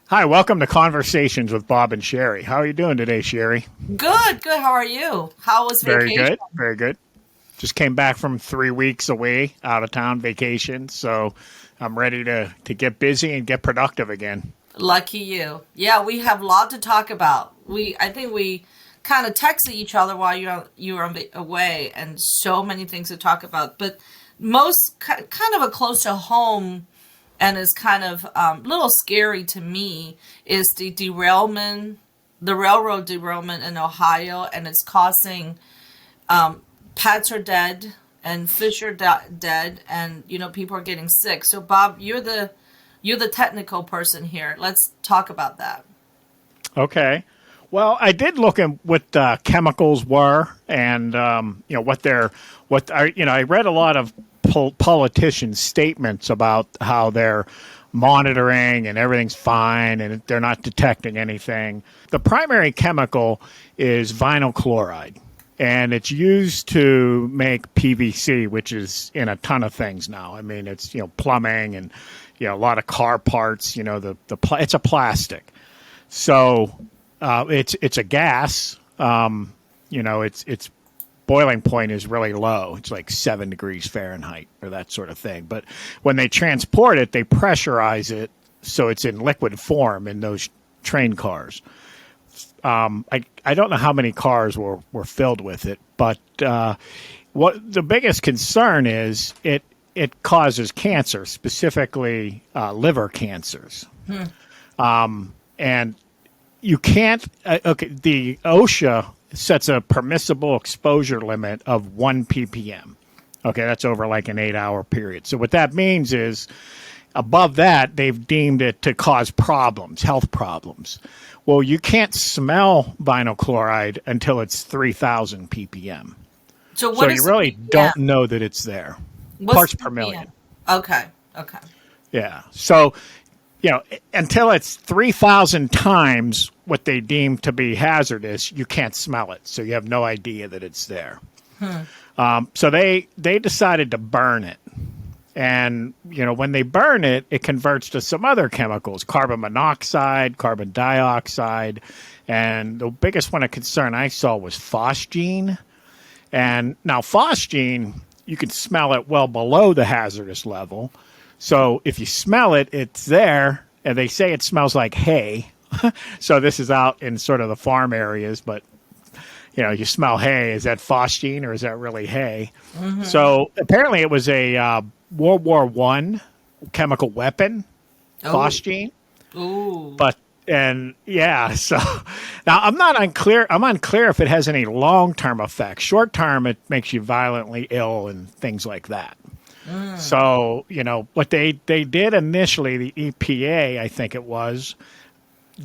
Hi, welcome to Conversations with Bob and Sherry. How are you doing today, Sherry? Good, good. How are you? How was Very vacation? good, very good. Just came back from 3 weeks away, out of town vacation, so I'm ready to get busy and get productive again. Lucky you. Yeah, we have a lot to talk about. I think we kind of texted each other while you were away, and so many things to talk about. But kind of a close to home, and is kind of a little scary to me is the railroad derailment in Ohio, and it's causing pets are dead and fish are dead, and people are getting sick. So Bob, you're the technical person here. Let's talk about that. Okay. Well, I did look at what chemicals were, and what I read a lot of politicians' statements about how they're monitoring and everything's fine and they're not detecting anything. The primary chemical is vinyl chloride, and it's used to make PVC, which is in a ton of things now. I mean, it's plumbing and a lot of car parts. It's a plastic. So it's a gas. Its boiling point is really low. It's like 7 degrees Fahrenheit or that sort of thing. But when they transport it, they pressurize it so it's in liquid form in those train cars. I don't know how many cars were filled with it, but what the biggest concern is it causes cancer, specifically liver cancers. And you can't. The OSHA sets a permissible exposure limit of 1 ppm. Okay, that's over like an 8-hour period. So what that means is above that, they've deemed it to cause problems, health problems. Well, you can't smell vinyl chloride until it's 3,000 ppm. So So what you is the really ppm? don't know that it's there. What's Parts the per ppm? million. Okay, okay. Yeah. So, until it's 3,000 times what they deem to be hazardous, you can't smell it. So you have no idea that it's there. So they decided to burn it. And, when they burn it, it converts to some other chemicals, carbon monoxide, carbon dioxide. And the biggest one of concern I saw was phosgene. And now phosgene, you can smell it well below the hazardous level. So if you smell it, it's there. And they say it smells like hay. So this is out in sort of the farm areas, but you smell hay. Is that phosgene or is that really hay? So apparently it was a World War I chemical weapon, Oh, phosgene. ooh. But and yeah, so now I'm unclear if it has any long term effects. Short term, it makes you violently ill and things like that. So what they did initially, the EPA, I think it was,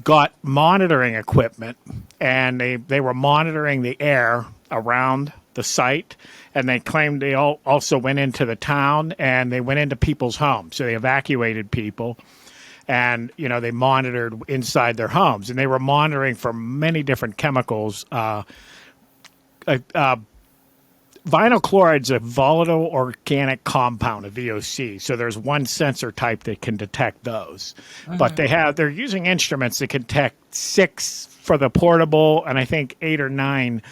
got monitoring equipment, and they were monitoring the air around the site, and they claimed they also went into the town and they went into people's homes. So they evacuated people, and they monitored inside their homes, and they were monitoring for many different chemicals. Vinyl chloride's a volatile organic compound, a VOC. So there's one sensor type that can detect those. But they're using instruments that can detect 6 for the portable, and I think 8 or 9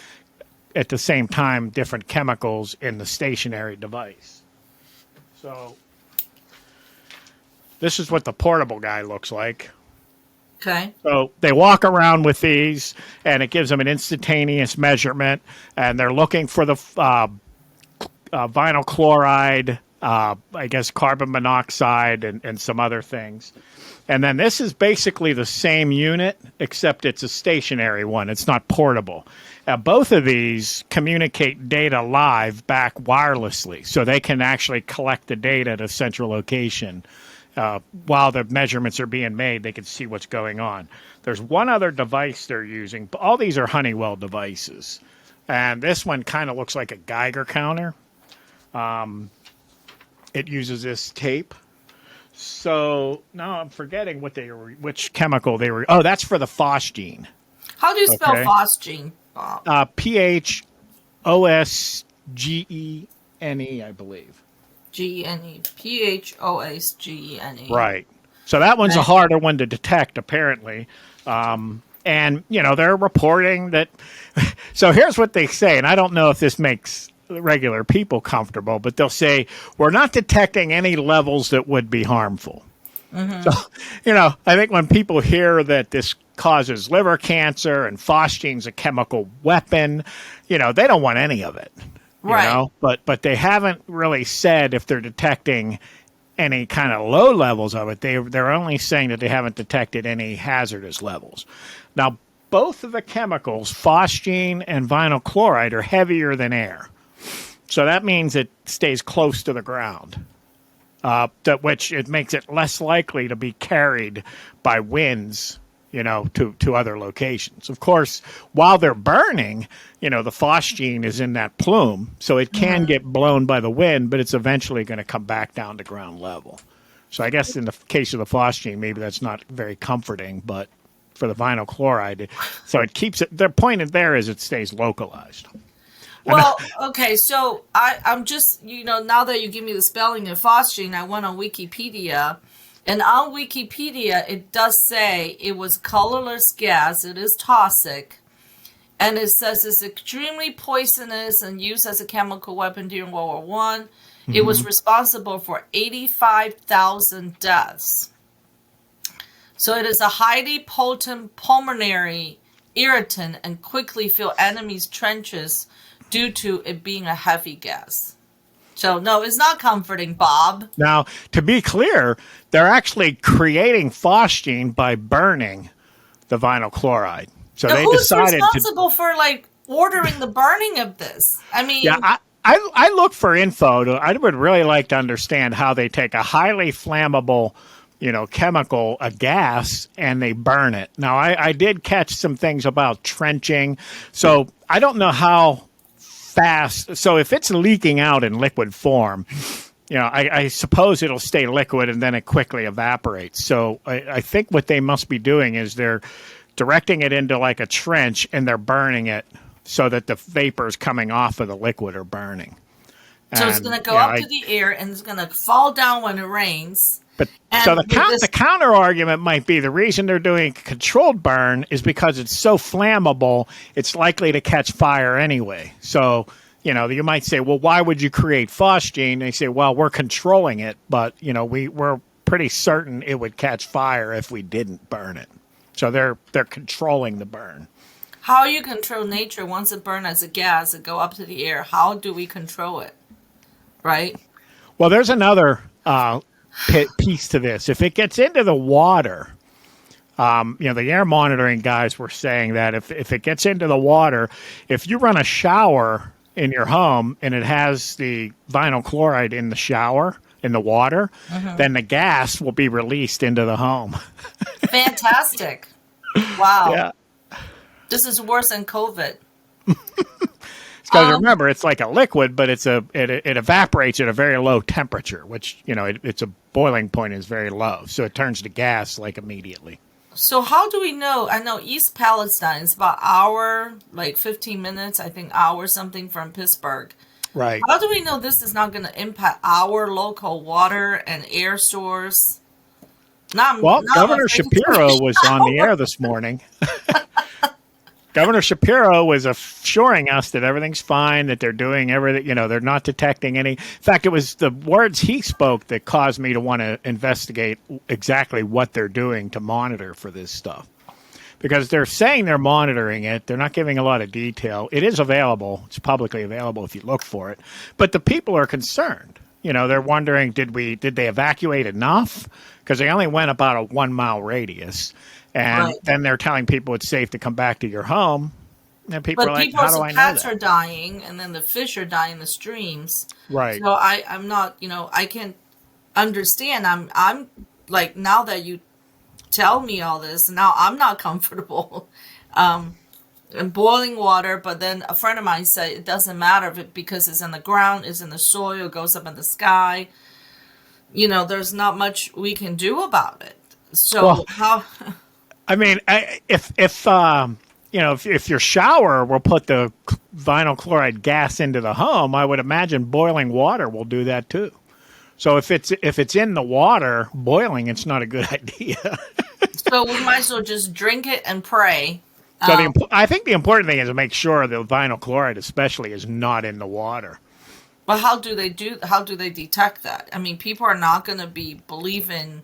at the same time, different chemicals in the stationary device. So this is what the portable guy looks like. Okay. So they walk around with these, and it gives them an instantaneous measurement, and they're looking for the vinyl chloride, I guess carbon monoxide, and some other things. And then this is basically the same unit, except it's a stationary one. It's not portable. Both of these communicate data live back wirelessly, so they can actually collect the data at a central location. While the measurements are being made, they can see what's going on. There's one other device they're using. All these are Honeywell devices. And this one kind of looks like a Geiger counter. It uses this tape. So now I'm forgetting which chemical they were. Oh, that's for the phosgene. How do you spell Okay. phosgene, Bob? PHOSGENE, I believe. Gene. PHOSGENE. Right. So that one's a Right. harder one to detect, apparently. And, they're reporting that. So here's what they say, and I don't know if this makes regular people comfortable, but they'll say, we're not detecting any levels that would be harmful. So, I think when people hear that this causes liver cancer and phosphate's a chemical weapon, they don't want any of it. Right. But they haven't really said if they're detecting any kind of low levels of it. They're only saying that they haven't detected any hazardous levels. Now, both of the chemicals, phosgene and vinyl chloride, are heavier than air. So that means it stays close to the ground, which it makes it less likely to be carried by winds, to other locations. Of course, while they're burning, the phosgene is in that plume, so it can get blown by the wind, but it's eventually going to come back down to ground level. So I guess in the case of the phosgene, maybe that's not very comforting, but for the vinyl chloride, so it keeps it. Their point there is it stays localized. Well, okay, so I'm just, now that you give me the spelling of phosgene, I went on Wikipedia. And on Wikipedia, it does say it was colorless gas. It is toxic. And it says it's extremely poisonous and used as a chemical weapon during World War One. It was responsible for 85,000 deaths. So it is a highly potent pulmonary irritant and quickly fill enemies' trenches due to it being a heavy gas. So, no, it's not comforting, Bob. Now, to be clear, they're actually creating phosgene by burning the vinyl chloride. So Now, they who's decided responsible for, ordering the burning of this? I mean... Yeah, I look for info. I would really like to understand how they take a highly flammable, chemical, a gas, and they burn it. Now, I did catch some things about trenching. So I don't know how fast. So if it's leaking out in liquid form, I suppose it'll stay liquid and then it quickly evaporates. So I think what they must be doing is they're directing it into like a trench and they're burning it so that the vapors coming off of the liquid are burning. So it's going to go up to the air and it's going to fall down when it rains. But so the counter argument might be the reason they're doing controlled burn is because it's so flammable, it's likely to catch fire anyway. So, you might say, well, why would you create phosgene? They say, well, we're controlling it, but, we're pretty certain it would catch fire if we didn't burn it. So they're controlling the burn. How you control nature once it burns as a gas and go up to the air? How do we control it? Right? Well, there's another piece to this. If it gets into the water, the air monitoring guys were saying that if it gets into the water, if you run a shower in your home and it has the vinyl chloride in the shower, in the water, then the gas will be released into the home. Fantastic. Wow. Yeah. This is worse than COVID. Because remember, it's like a liquid, but it evaporates at a very low temperature, which, it's a boiling point is very low. So it turns to gas immediately. So how do we know? I know East Palestine is about hour, 15 minutes, I think hour something from Pittsburgh. Right. How do we know this is not going to impact our local water and air source? Governor Shapiro was on the air this morning. Governor Shapiro was assuring us that everything's fine, that they're doing everything, they're not detecting any. In fact, it was the words he spoke that caused me to want to investigate exactly what they're doing to monitor for this stuff. Because they're saying they're monitoring it. They're not giving a lot of detail. It is available. It's publicly available if you look for it. But the people are concerned. They're wondering, did they evacuate enough? Because they only went about a 1 mile radius. And then they're telling people it's safe to come back to your home. And people are like, how do I know that? Cats are dying, and then the fish are dying in the streams. Right. So I'm not, I can't understand. I'm now that you tell me all this, now I'm not comfortable. And boiling water, but then a friend of mine said it doesn't matter if because it's in the ground, it's in the soil, it goes up in the sky. There's not much we can do about it. So how... I mean, if your shower will put the vinyl chloride gas into the home, I would imagine boiling water will do that too. So if it's in the water boiling, it's not a good idea. So we might as well just drink it and pray. So I think the important thing is to make sure the vinyl chloride, especially, is not in the water. But how do they detect that? I mean, people are not going to be believing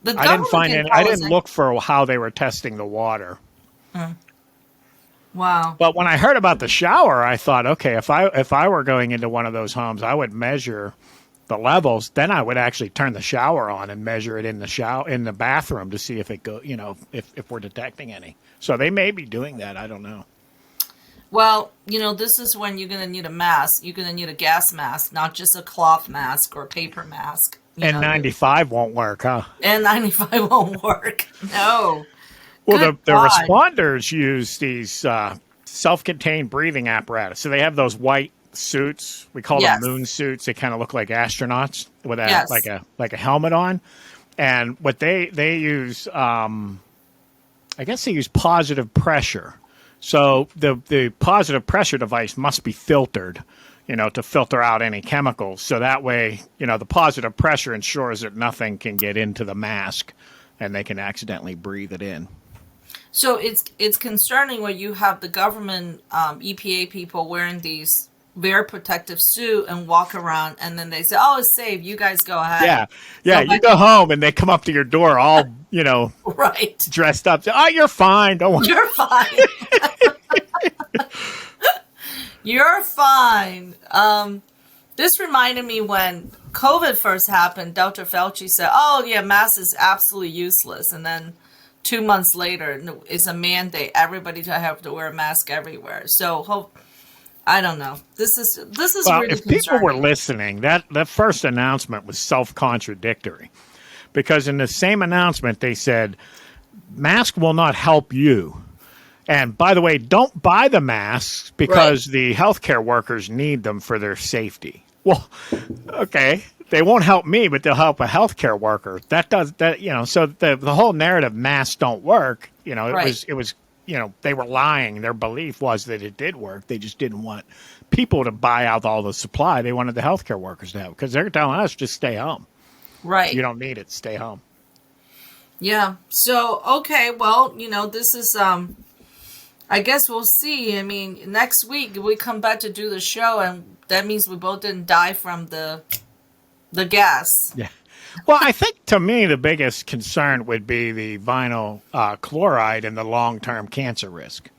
the I didn't government find can it. tell I us didn't look for how they were testing the water. Wow. But when I heard about the shower, I thought, okay, if I were going into one of those homes, I would measure the levels. Then I would actually turn the shower on and measure it in the bathroom to see if it if we're detecting any. So they may be doing that. I don't know. Well, this is when you're going to need a mask. You're going to need a gas mask, not just a cloth mask or paper mask. N95 won't work, huh? N95 won't work. No. Well, Good the God. responders use these self-contained breathing apparatus. So they have those white suits. We call Yes. them moon suits. They kind of look like astronauts with Yes. like a helmet on. And what they use, I guess they use positive pressure. So the positive pressure device must be filtered, to filter out any chemicals. So that way, the positive pressure ensures that nothing can get into the mask and they can accidentally breathe it in. So it's concerning when you have the government EPA people wearing these very protective suit and walk around, and then they say, "Oh, it's safe. You guys go ahead." Yeah. You go home and they come up to your door all, Right. dressed up. Oh, you're fine. Don't worry. You're fine. You're fine. This reminded me when COVID first happened, Dr. Fauci said, "Oh, yeah, mask is absolutely useless." And then 2 months later, it's a mandate. Everybody to have to wear a mask everywhere. So, I don't know. This is Well, really if people were concerning. listening, that first announcement was self-contradictory. Because in the same announcement, they said, mask will not help you. And by the way, don't buy the masks because the healthcare workers need them for their safety. Well, okay, they won't help me, but they'll help a healthcare worker. That does that, so the whole narrative masks don't work. It was they were lying. Their belief was that it did work. They just didn't want people to buy out all the supply. They wanted the healthcare workers to have, because they're telling us just stay home. Right. You don't need it. Stay home. Yeah. So, okay, well, this is I guess we'll see. I mean, next week we come back to do the show, and that means we both didn't die from the gas. Yeah. Well, I think to me the biggest concern would be the vinyl chloride and the long-term cancer risk.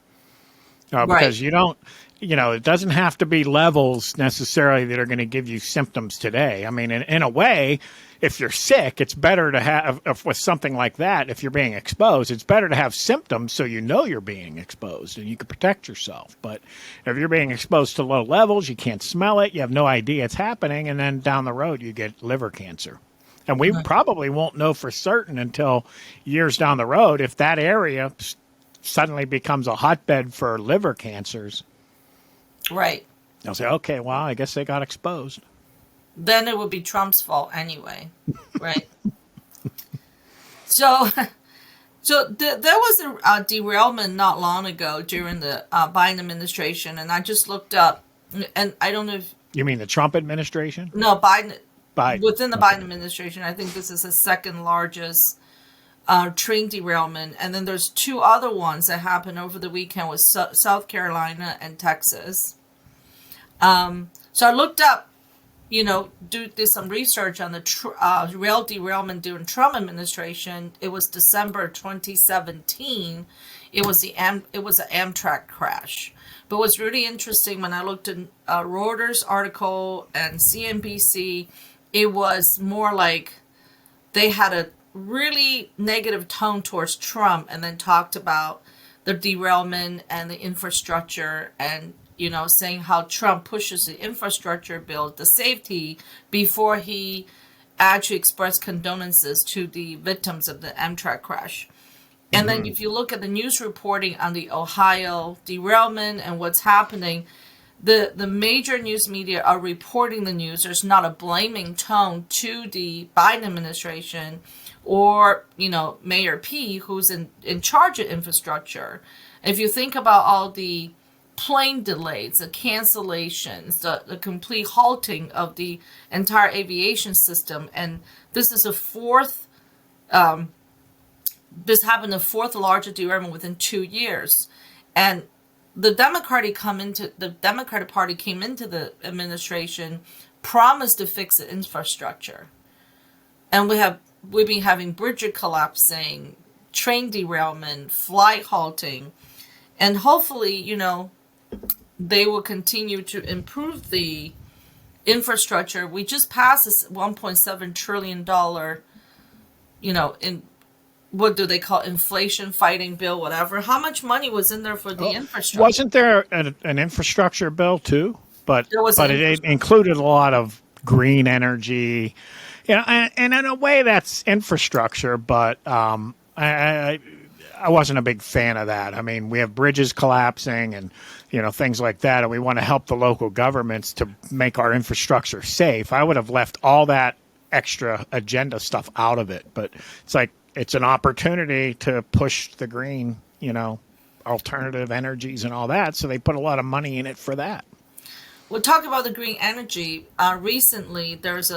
Because you don't, it doesn't have to be levels necessarily that are going to give you symptoms today. I mean, in a way, if you're sick, it's better to have, with something like that, if you're being exposed, it's better to have symptoms so you're being exposed and you can protect yourself. But if you're being exposed to low levels, you can't smell it, you have no idea it's happening, and then down the road you get liver cancer. And we probably won't know for certain until years down the road if that area suddenly becomes a hotbed for liver cancers. Right. They'll say, okay, well, I guess they got exposed. Then it would be Trump's fault anyway, right? So there was a derailment not long ago during the Biden administration, and I just looked up, and I don't know if... You mean the Trump administration? No, Biden. Within the Okay. Biden administration, I think this is the second largest train derailment. And then there's two other ones that happened over the weekend with South Carolina and Texas. So I looked up, did some research on the rail derailment during Trump administration. It was December 2017. It was an Amtrak crash. But what's really interesting, when I looked at Reuters article and CNBC, it was more like they had a really negative tone towards Trump and then talked about the derailment and the infrastructure and, saying how Trump pushes the infrastructure bill, the safety, before he actually expressed condolences to the victims of the Amtrak crash. And then if you look at the news reporting on the Ohio derailment and what's happening, the major news media are reporting the news. There's not a blaming tone to the Biden administration or, Mayor P, who's in charge of infrastructure. If you think about all the plane delays, the cancellations, the complete halting of the entire aviation system. And this is a this happened the fourth largest derailment within 2 years. And the Democratic Party came into the administration, promised to fix the infrastructure. And we've been having bridges collapsing, train derailment, flight halting, and hopefully, they will continue to improve the infrastructure. We just passed this $1.7 trillion, in what do they call inflation fighting bill, whatever. How much money was in there for the infrastructure? Wasn't there an infrastructure bill too? But it included a lot of green energy, and in a way that's infrastructure. But I wasn't a big fan of that. I mean, we have bridges collapsing and things like that, and we want to help the local governments to make our infrastructure safe. I would have left all that extra agenda stuff out of it, but it's like it's an opportunity to push the green, alternative energies and all that. So they put a lot of money in it for that. We'll talk about the green energy. Recently, there's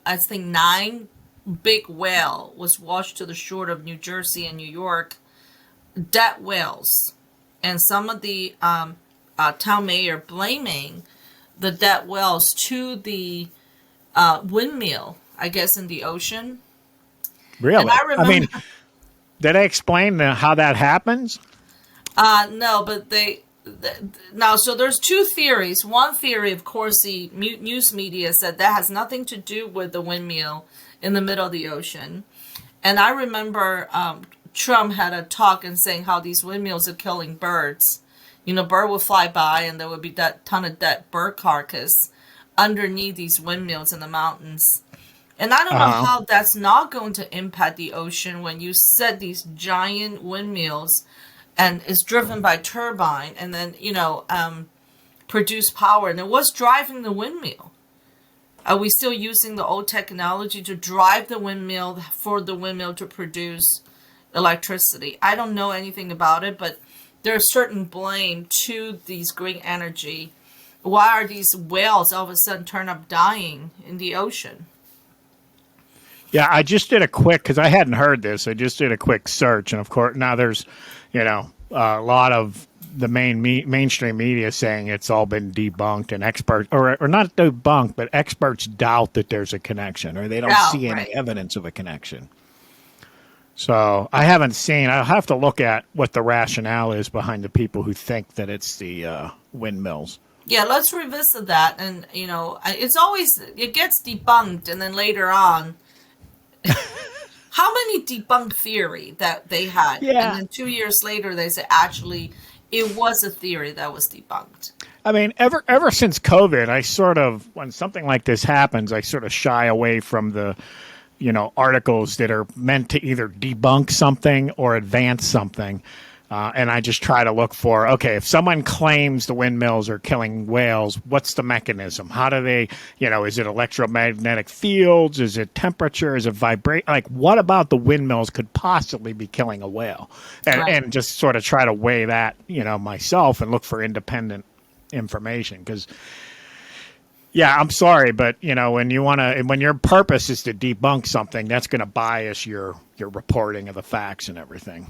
I think 9 big whale was washed to the shore of New Jersey and New York, dead whales. And some of the town mayor blaming the dead whales to the windmill, I guess, in the ocean. Really? And I remember, did I explain how that happens? No, but so there's 2 theories. One theory, of course, the news media said that has nothing to do with the windmill in the middle of the ocean. And I remember Trump had a talk and saying how these windmills are killing birds. Bird will fly by and there would be that ton of dead bird carcass underneath these windmills in the mountains. And I don't know how that's not going to impact the ocean when you set these giant windmills and it's driven by turbine and then, produce power. And then what's driving the windmill? Are we still using the old technology to drive the windmill for the windmill to produce electricity? I don't know anything about it, but there's certain blame to these green energy. Why are these whales all of a sudden turn up dying in the ocean? Yeah, I just did because I hadn't heard this. I just did a quick search. And of course, now there's, a lot of the mainstream media saying it's all been debunked and experts, or not debunked, but experts doubt that there's a connection or they don't see any evidence of a connection. So I haven't seen, I'll have to look at what the rationale is behind the people who think that it's the windmills. Yeah, let's revisit that. And, it gets debunked and then later on, how many debunked theory that they had? Yeah. And then 2 years later, they say, actually, it was a theory that was debunked. I mean, ever since COVID, I sort of, when something like this happens, I sort of shy away from the, articles that are meant to either debunk something or advance something. And I just try to look for, okay, if someone claims the windmills are killing whales, what's the mechanism? How do they, is it electromagnetic fields? Is it temperature? Is it vibrate? Like, what about the windmills could possibly be killing a whale? And just sort of try to weigh that, myself and look for independent information. Because, yeah, I'm sorry, but, when your purpose is to debunk something, that's going to bias your reporting of the facts and everything.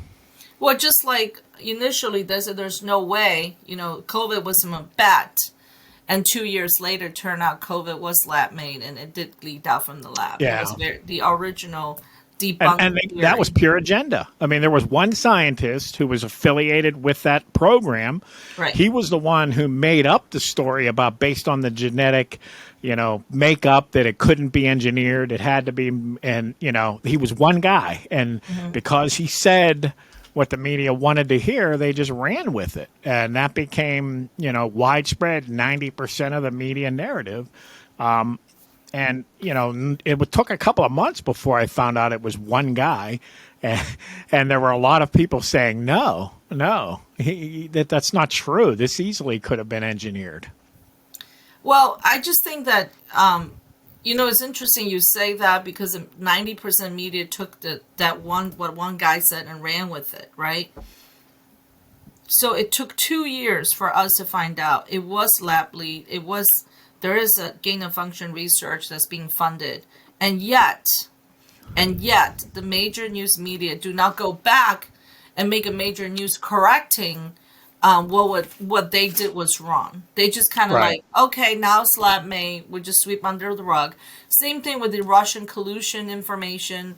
Well, just like initially they said there's no way, COVID was from a bat. And 2 years later, turned out COVID was lab made and it did leak out from the lab. Yeah. It was the original debunk. And that was pure agenda. I mean, there was one scientist who was affiliated with that program. Right. He was the one who made up the story about based on the genetic, makeup that it couldn't be engineered. It had to be. And, he was one guy. And because he said what the media wanted to hear, they just ran with it. And that became, widespread 90% of the media narrative. And, it took a couple of months before I found out it was one guy. And there were a lot of people saying, no, that's not true. This easily could have been engineered. Well, I just think that, it's interesting you say that because 90% media took what one guy said and ran with it, right? So it took 2 years for us to find out it was lab leak. There is a gain of function research that's being funded, and yet the major news media do not go back and make a major news correcting what they did was wrong. They just kind of Right. like, okay, now it's lab made. We just sweep under the rug. Same thing with the Russian collusion information.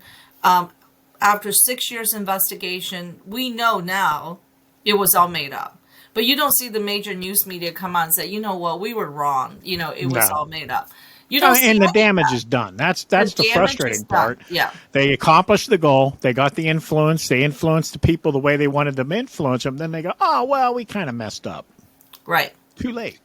After 6 years investigation, we know now it was all made up. But you don't see the major news media come out and say, you know what, we were wrong. It was No. all made up. You don't see And the any of damage that. is done. That's The the damage is frustrating done. part. Yeah. They accomplished the goal. They got the influence. They influenced the people the way they wanted them to influence them. Then they go, oh, well, we kind of messed up. Right. Too late.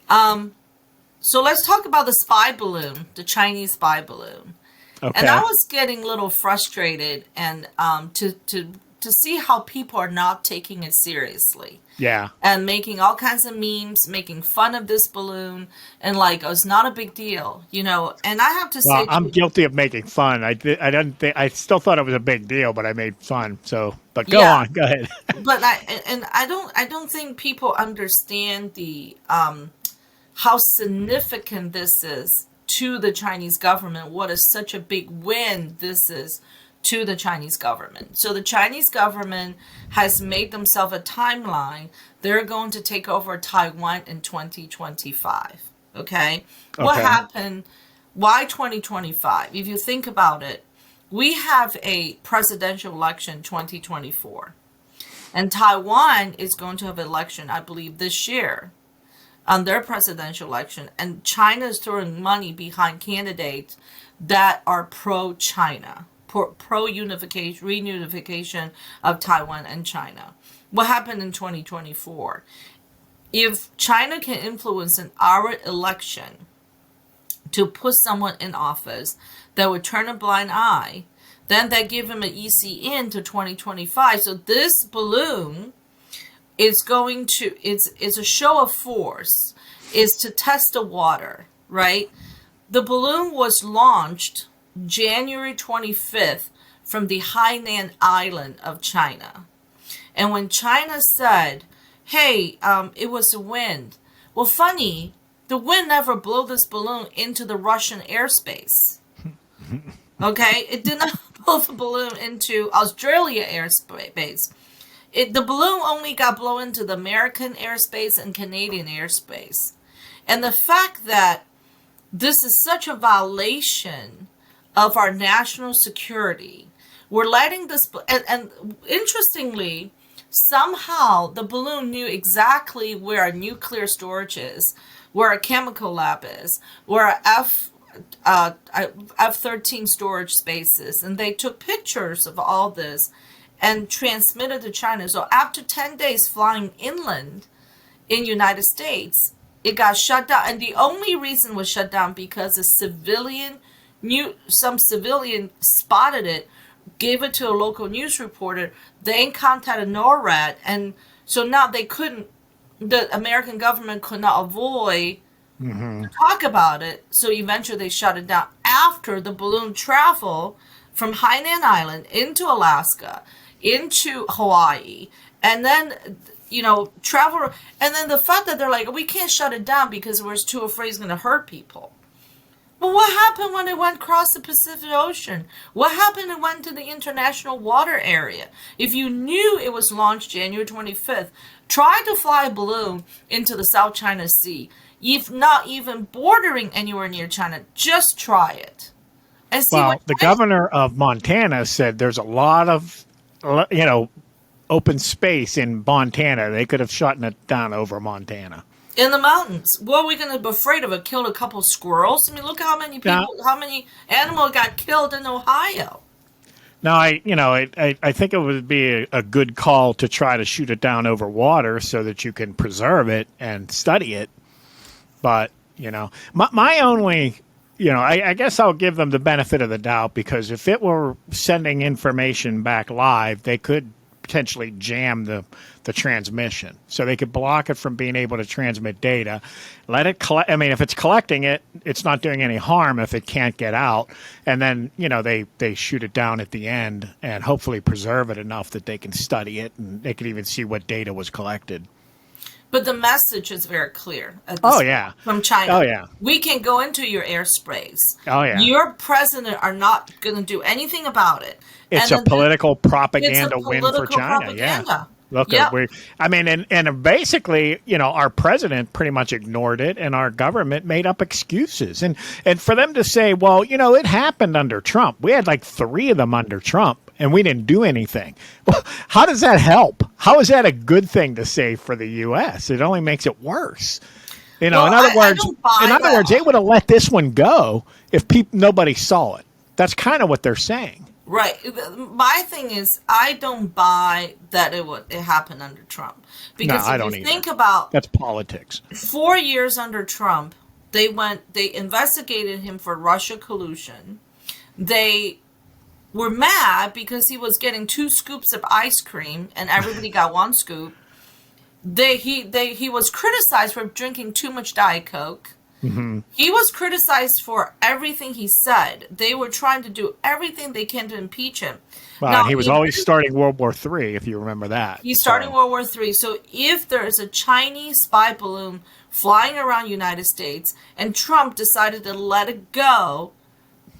So let's talk about the spy balloon, the Chinese spy balloon. Okay. And I was getting a little frustrated and to see how people are not taking it seriously. Yeah. And making all kinds of memes, making fun of this balloon, and like, oh, it's not a big deal, And I have to Well, say, I'm guilty of making fun. I didn't think, I still thought it was a big deal, but I made fun. So, but go Yeah. on. Go ahead. but I don't think people understand the how significant this is to the Chinese government. What is such a big win this is to the Chinese government. So the Chinese government has made themselves a timeline. They're going to take over Taiwan in 2025. Okay? What Okay. happened? Why 2025? If you think about it, we have a presidential election 2024. And Taiwan is going to have an election, I believe, this year on their presidential election. And China is throwing money behind candidates that are pro-China, pro-unification, reunification of Taiwan and China. What happened in 2024? If China can influence in our election to put someone in office that would turn a blind eye, then they give him an easy in to 2025. So this balloon is going to, it's a show of force, is to test the water, right? The balloon was launched January 25th from the Hainan Island of China. And when China said, hey, it was the wind. Well, funny, the wind never blew this balloon into the Russian airspace. Okay? It did not blow the balloon into Australia airspace. The balloon only got blown into the American airspace and Canadian airspace. And the fact that this is such a violation of our national security, we're letting this, and interestingly, somehow the balloon knew exactly where our nuclear storage is, where our chemical lab is, where our F-13 storage spaces, and they took pictures of all this and transmitted to China. So after 10 days flying inland in United States, it got shut down. And the only reason it was shut down because some civilian spotted it, gave it to a local news reporter, then contacted NORAD, and so now the American government could not avoid talk about it, so eventually they shut it down after the balloon traveled from Hainan Island into Alaska, into Hawaii, and then travel, and then the fact that they're like, we can't shut it down because we're too afraid it's going to hurt people. But what happened when it went across the Pacific Ocean? What happened when it went to the international water area? If you knew it was launched January 25th, try to fly a balloon into the South China Sea. If not even bordering anywhere near China, just try it. And see Well, what the China- governor of Montana said there's a lot of, open space in Montana. They could have shut it down over Montana. in the mountains. What are we going to be afraid of? It killed a couple squirrels? I mean, look how many people, how many animals got killed in Ohio. Now, I think it would be a good call to try to shoot it down over water so that you can preserve it and study it. But, my only, I guess I'll give them the benefit of the doubt, because if it were sending information back live, they could potentially jam the transmission. So they could block it from being able to transmit data, let it collect. I mean, if it's collecting it, it's not doing any harm if it can't get out. And then, they shoot it down at the end and hopefully preserve it enough that they can study it and they can even see what data was collected. But the message is very clear. From China. Oh, yeah. We can go into your airspace. Oh, yeah. Your president are not going to do anything about it. It's a political propaganda win for China. Propaganda. Yeah. Look, and basically, our president pretty much ignored it, and our government made up excuses. And for them to say, well, it happened under Trump. We had like 3 of them under Trump, and we didn't do anything. Well, how does that help? How is that a good thing to say for the U.S.? It only makes it worse. In other words, they would have let this one go if nobody saw it. That's kind of what they're saying. Right. My thing is, I don't buy that it happened under Trump. Because I don't either. Think about that's politics. 4 years under Trump, they investigated him for Russia collusion. They were mad because he was getting 2 scoops of ice cream and everybody got 1 scoop. He was criticized for drinking too much Diet Coke. Mm-hmm. He was criticized for everything he said. They were trying to do everything they can to impeach him. Well, now, he was always starting World War III, if you remember that. He's starting World War III. So if there is a Chinese spy balloon flying around United States and Trump decided to let it go,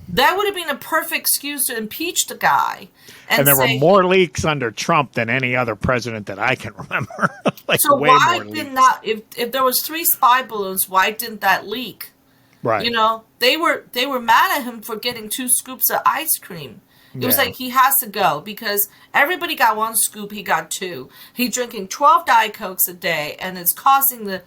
that would have been a perfect excuse to impeach the guy. And there were more leaks under Trump than any other president that I can remember. So why did not? If there was 3 spy balloons, why didn't that leak? Right. They were mad at him for getting 2 scoops of ice cream. It was like he has to go because everybody got 1 scoop, he got 2. He's drinking 12 Diet Cokes a day, and it's causing the.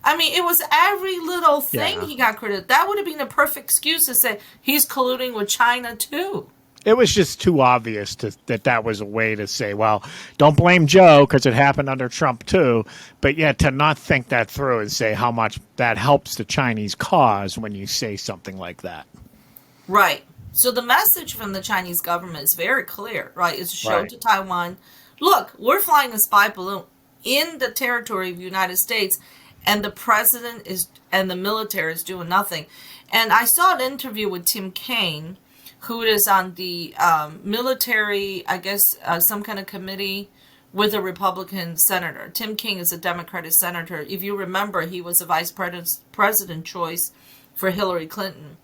I mean, it was every little thing he got criticized. That would have been a perfect excuse to say he's colluding with China too. It was just too obvious that was a way to say, well, don't blame Joe because it happened under Trump too. But yet to not think that through and say how much that helps the Chinese cause when you say something like that. Right. So the message from the Chinese government is very clear, right? It's to show to Taiwan, look, we're flying a spy balloon in the territory of the United States, and the president and the military is doing nothing. And I saw an interview with Tim Kaine, who is on the military, I guess, some kind of committee with a Republican senator. Tim Kaine is a Democratic senator. If you remember, he was a vice president choice for Hillary Clinton.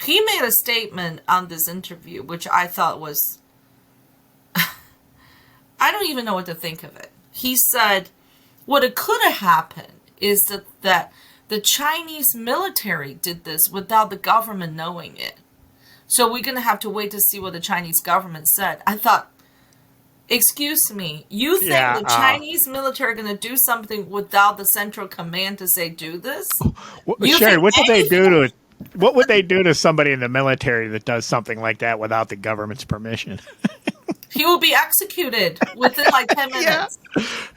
He made a statement on this interview, which I thought was, I don't even know what to think of it. He said, what it could have happened is that the Chinese military did this without the government knowing it. So we're going to have to wait to see what the Chinese government said. I thought, excuse me, you think the Chinese military are going to do something without the central command to say do this? Sherry, what would they do to somebody in the military that does something like that without the government's permission? He will be executed within like 10 minutes.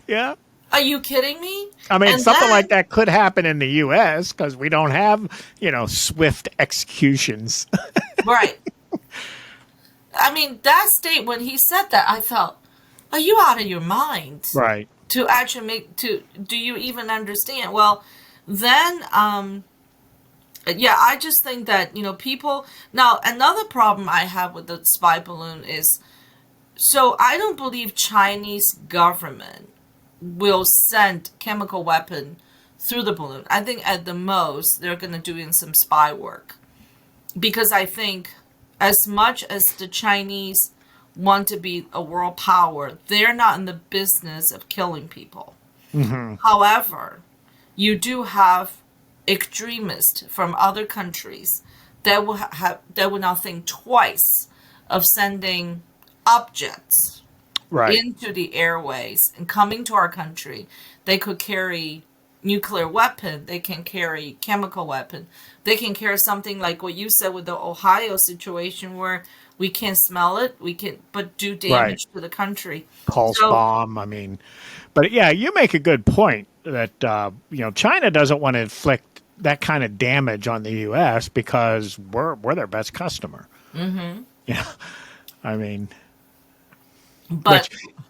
Yeah. Are you kidding me? I mean, something like that could happen in the U.S. because we don't have, swift executions. Right. I mean, that state, when he said that, I felt, are you out of your mind? Right. To actually do you even understand? Well, then, I just think that, people, now another problem I have with the spy balloon is, so I don't believe Chinese government will send chemical weapon through the balloon. I think at the most, they're going to do in some spy work. Because I think as much as the Chinese want to be a world power, they're not in the business of killing people. Mm-hmm. However, you do have extremists from other countries that will now think twice of sending objects into the airways and coming to our country. They could carry nuclear weapon, they can carry chemical weapon, they can carry something like what you said with the Ohio situation where we can't smell it, but do damage to the country. Pulse bomb, I mean. But yeah, you make a good point that China doesn't want to inflict that kind of damage on the U.S. because we're their best customer. Mm-hmm. Yeah, I mean. But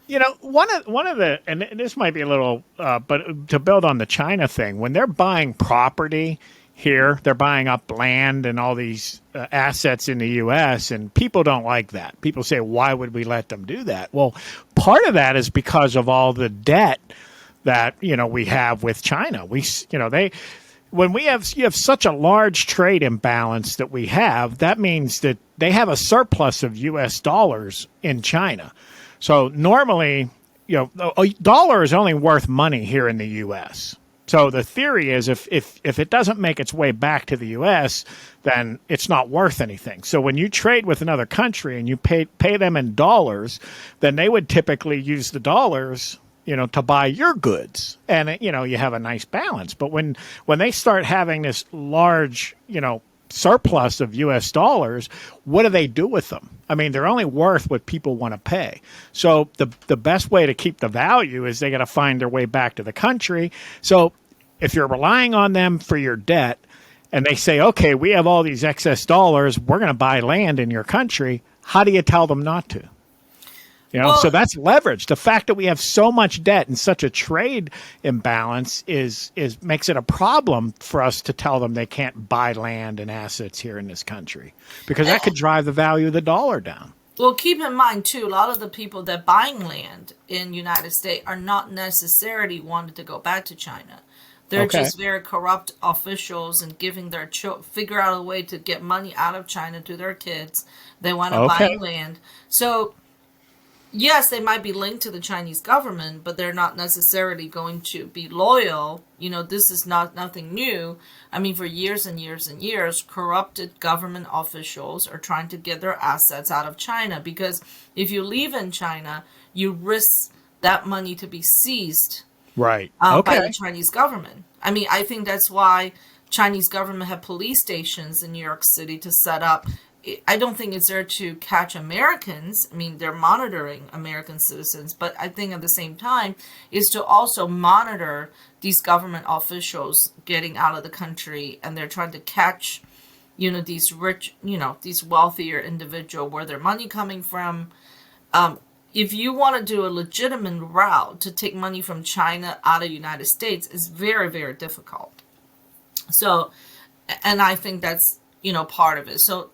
Which, one of the, and this might be a little, but to build on the China thing, when they're buying property here, they're buying up land and all these assets in the U.S., and people don't like that. People say, why would we let them do that? Well, part of that is because of all the debt that we have with China. When you have such a large trade imbalance that we have, that means that they have a surplus of U.S. dollars in China. So normally, a dollar is only worth money here in the U.S. So the theory is if it doesn't make its way back to the U.S., then it's not worth anything. So when you trade with another country and you pay them in dollars, then they would typically use the dollars to buy your goods, and you have a nice balance. But when they start having this large, surplus of U.S. dollars, what do they do with them? I mean, they're only worth what people want to pay. So the best way to keep the value is they got to find their way back to the country. So if you're relying on them for your debt, and they say, okay, we have all these excess dollars, we're going to buy land in your country, how do you tell them not to? So that's leverage. The fact that we have so much debt and such a trade imbalance is makes it a problem for us to tell them they can't buy land and assets here in this country, because that could drive the value of the dollar down. Well, keep in mind too, a lot of the people that buying land in United States are not necessarily wanting to go back to China. They're just very corrupt officials and giving their figure out a way to get money out of China to their kids. They want to buy land. So yes, they might be linked to the Chinese government, but they're not necessarily going to be loyal. This is nothing new. I mean, for years and years and years, corrupted government officials are trying to get their assets out of China, because if you leave in China, you risk that money to be seized by the Chinese government. I mean, I think that's why Chinese government have police stations in New York City to set up. I don't think it's there to catch Americans. I mean, they're monitoring American citizens, but I think at the same time is to also monitor these government officials getting out of the country, and they're trying to catch, these rich, these wealthier individual, where their money coming from. If you want to do a legitimate route to take money from China out of the United States, it's very, very difficult. So, and I think that's, part of it. So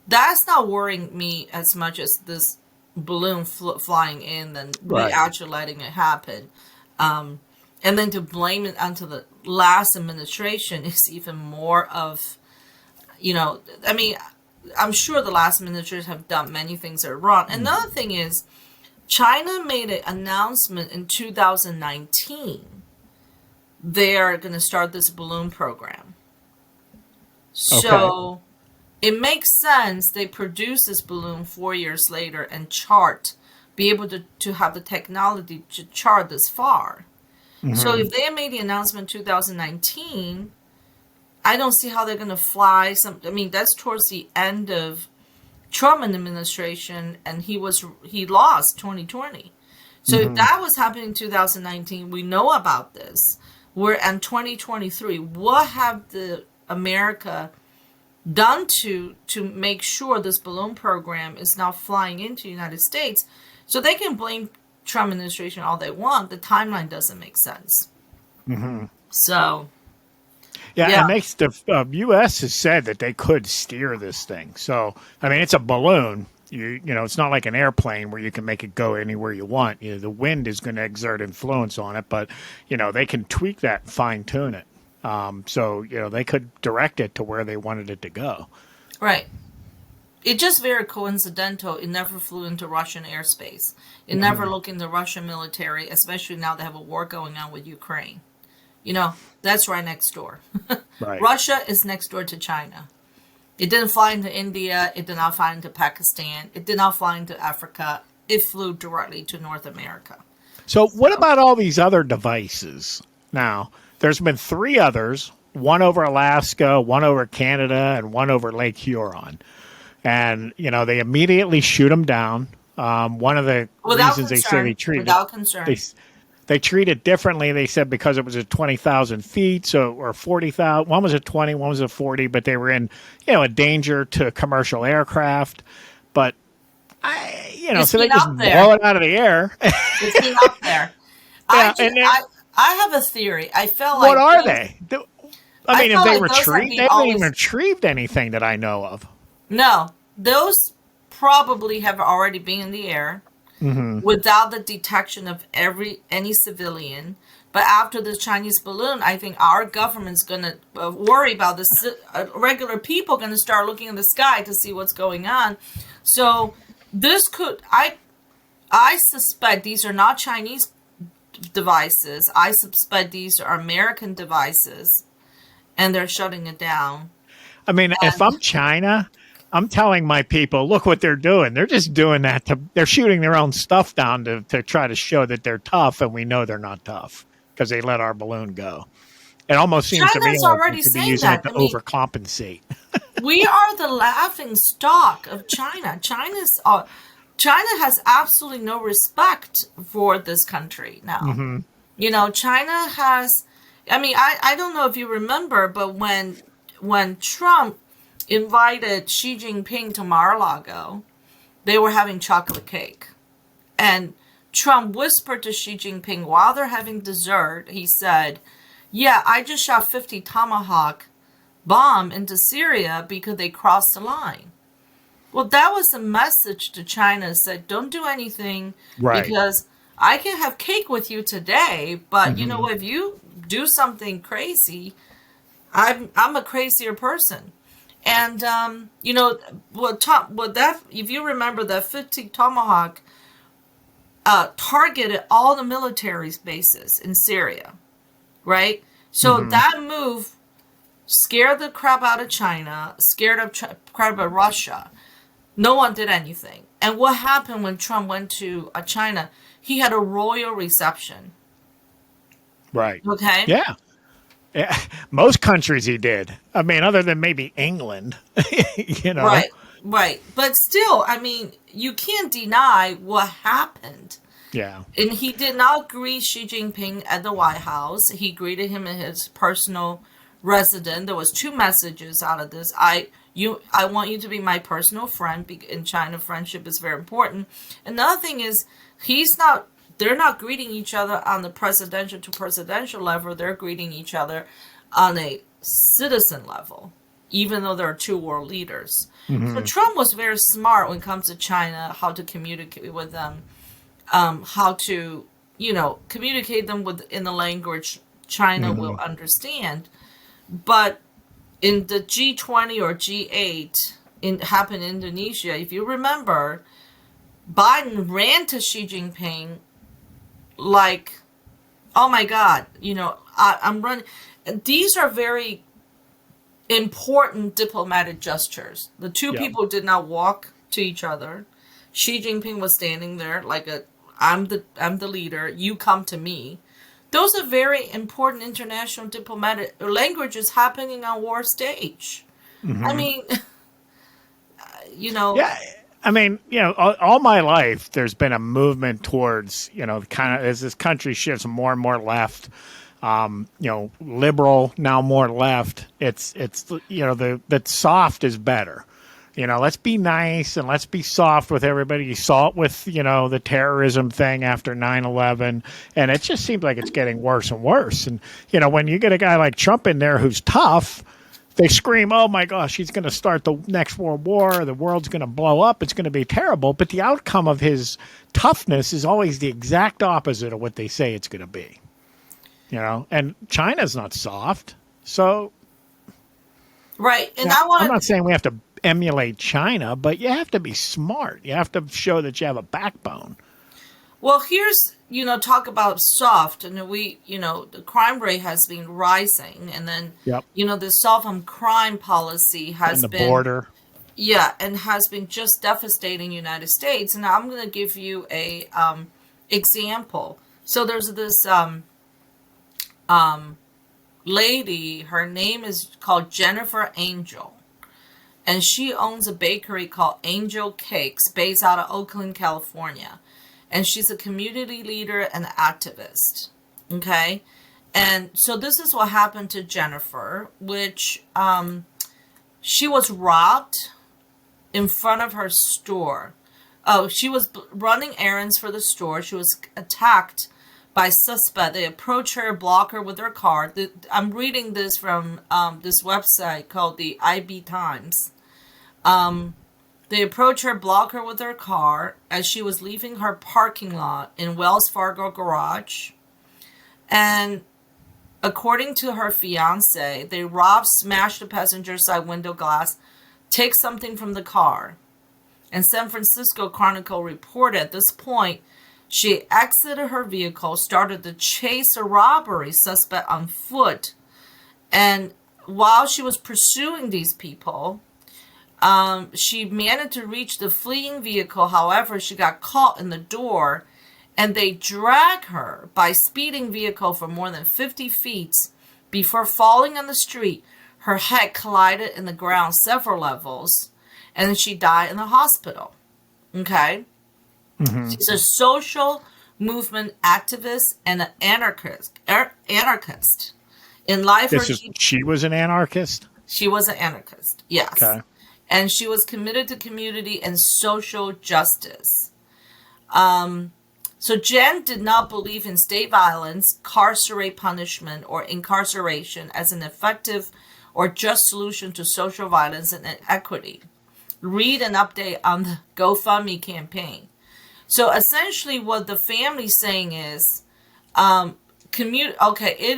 that's not worrying me as much as this balloon flying in than we actually letting it happen. And then to blame it onto the last administration is even more of, I mean, I'm sure the last administration have done many things that are wrong. Another thing is, China made an announcement in 2019. They're going to start this balloon program. So it makes sense they produce this balloon 4 years later and be able to have the technology to chart this far. So if they made the announcement in 2019, I don't see how they're going to fly I mean, that's towards the end of Trump administration, and he lost 2020. So if that was happening in 2019, we know about this. We're in 2023. What have the America done to make sure this balloon program is now flying into the United States? So they can blame Trump administration all they want. The timeline doesn't make sense. So yeah, and the U.S. has said that they could steer this thing. So I mean, it's a balloon. It's not like an airplane where you can make it go anywhere you want. The wind is going to exert influence on it, but they can tweak that and fine tune it. So they could direct it to where they wanted it to go. Right. It's just very coincidental. It never flew into Russian airspace. It never looked in the Russian military, especially now they have a war going on with Ukraine. That's right next door. Right. Russia is next door to China. It didn't fly into India. It did not fly into Pakistan. It did not fly into Africa. It flew directly to North America. So what about all these other devices? Now, there's been 3 others, one over Alaska, one over Canada, and one over Lake Huron. And, they immediately shoot them down. One of the reasons they say they treat without concern. They treat it differently. They said because it was at 20,000 feet, or 40,000. One was at 20, one was at 40, but they were in, a danger to commercial aircraft. But It's so they been just up blow there. it out of the air. It's been up there. I Yeah, just, and then I have a theory. I feel what like are those, they? I I mean, if felt they like those have retreat, they been haven't even always. retrieved anything that I know of. No, those probably have already been in the air without the detection of any civilian. But after the Chinese balloon, I think our government's gonna worry about this. Regular people gonna start looking in the sky to see what's going on. So this could I suspect these are not Chinese devices. I suspect these are American devices, and they're shutting it down. I mean, if And I'm China, I'm telling my people, look what they're doing. They're just doing that they're shooting their own stuff down to try to show that they're tough, and we know they're not tough because they let our balloon go. It almost seems to me China's like they already could be saying using it that. to I mean, overcompensate. we are the laughing stock of China. China has absolutely no respect for this country now. China has. I mean, I don't know if you remember, but when Trump invited Xi Jinping to Mar-a-Lago, they were having chocolate cake, and Trump whispered to Xi Jinping while they're having dessert. He said, "Yeah, I just shot 50 Tomahawk bomb into Syria because they crossed the line." Well, that was a message to China, said, don't do anything Right. because I can have cake with you today, but you know what, if you do something crazy, I'm a crazier person. And what that if you remember that 50 Tomahawk targeted all the military bases in Syria, right? So that move scared the crap out of China, scared the crap out of Russia. No one did anything. And what happened when Trump went to China? He had a royal reception. Right. Okay? Yeah. Yeah. Most countries he did. I mean, other than maybe England, you know. Right, right. But still, I mean, you can't deny what happened. Yeah. And he did not greet Xi Jinping at the White House. He greeted him in his personal residence. There was two messages out of this. I want you to be my personal friend. In China, friendship is very important. Another thing is, they're not greeting each other on the presidential to presidential level. They're greeting each other on a citizen level, even though there are two world leaders. So Trump was very smart when it comes to China, how to communicate with them, how to, communicate them in the language China will understand. But in the G20 or G8 happened in Indonesia, if you remember, Biden ran to Xi Jinping like, oh my God, I'm running. And these are very important diplomatic gestures. The two Yeah. people did not walk to each other. Xi Jinping was standing there like I'm the leader, you come to me. Those are very important international diplomatic languages happening on war stage. I mean, Yeah. I mean, all my life, there's been a movement towards, kind of as this country shifts more and more left, liberal, now more left. It's that soft is better. Let's be nice and let's be soft with everybody. You saw it with, the terrorism thing after 9/11, and it just seems like it's getting worse and worse. And, when you get a guy like Trump in there who's tough, they scream, oh my gosh, he's going to start the next world war. The world's going to blow up. It's going to be terrible. But the outcome of his toughness is always the exact opposite of what they say it's going to be. And China's not soft. So, right. And I'm not saying we have to emulate China, but you have to be smart. You have to show that you have a backbone. Well, here's, talk about soft, and the crime rate has been rising, and then, Yep. The soft on crime policy has And the been, border. yeah, and has been just devastating United States. And I'm going to give you a example. So there's this lady, her name is called Jennifer Angel, and she owns a bakery called Angel Cakes based out of Oakland, California. And she's a community leader and activist. Okay? And so this is what happened to Jennifer, which she was robbed in front of her store. Oh, she was running errands for the store. She was attacked by suspect. They approached her, block her with their car. I'm reading this from this website called the EP10. They approached her, block her with their car as she was leaving her parking lot in Wells Fargo garage. And according to her fiance, they robbed, smashed the passenger side window glass, take something from the car. And San Francisco Chronicle reported at this point, she exited her vehicle, started to chase a robbery suspect on foot. And while she was pursuing these people, she managed to reach the fleeing vehicle. However, she got caught in the door, and they dragged her by speeding vehicle for more than 50 feet before falling on the street. Her head collided in the ground several levels, and then she died in the hospital. Okay? Mm-hmm. She's a social movement activist and an anarchist. In life, she was an anarchist? She was an anarchist, yes. Okay. And she was committed to community and social justice. So Jen did not believe in state violence, carcerate punishment, or incarceration as an effective or just solution to social violence and inequity. Read an update on the GoFundMe campaign. So essentially what the family's saying is, it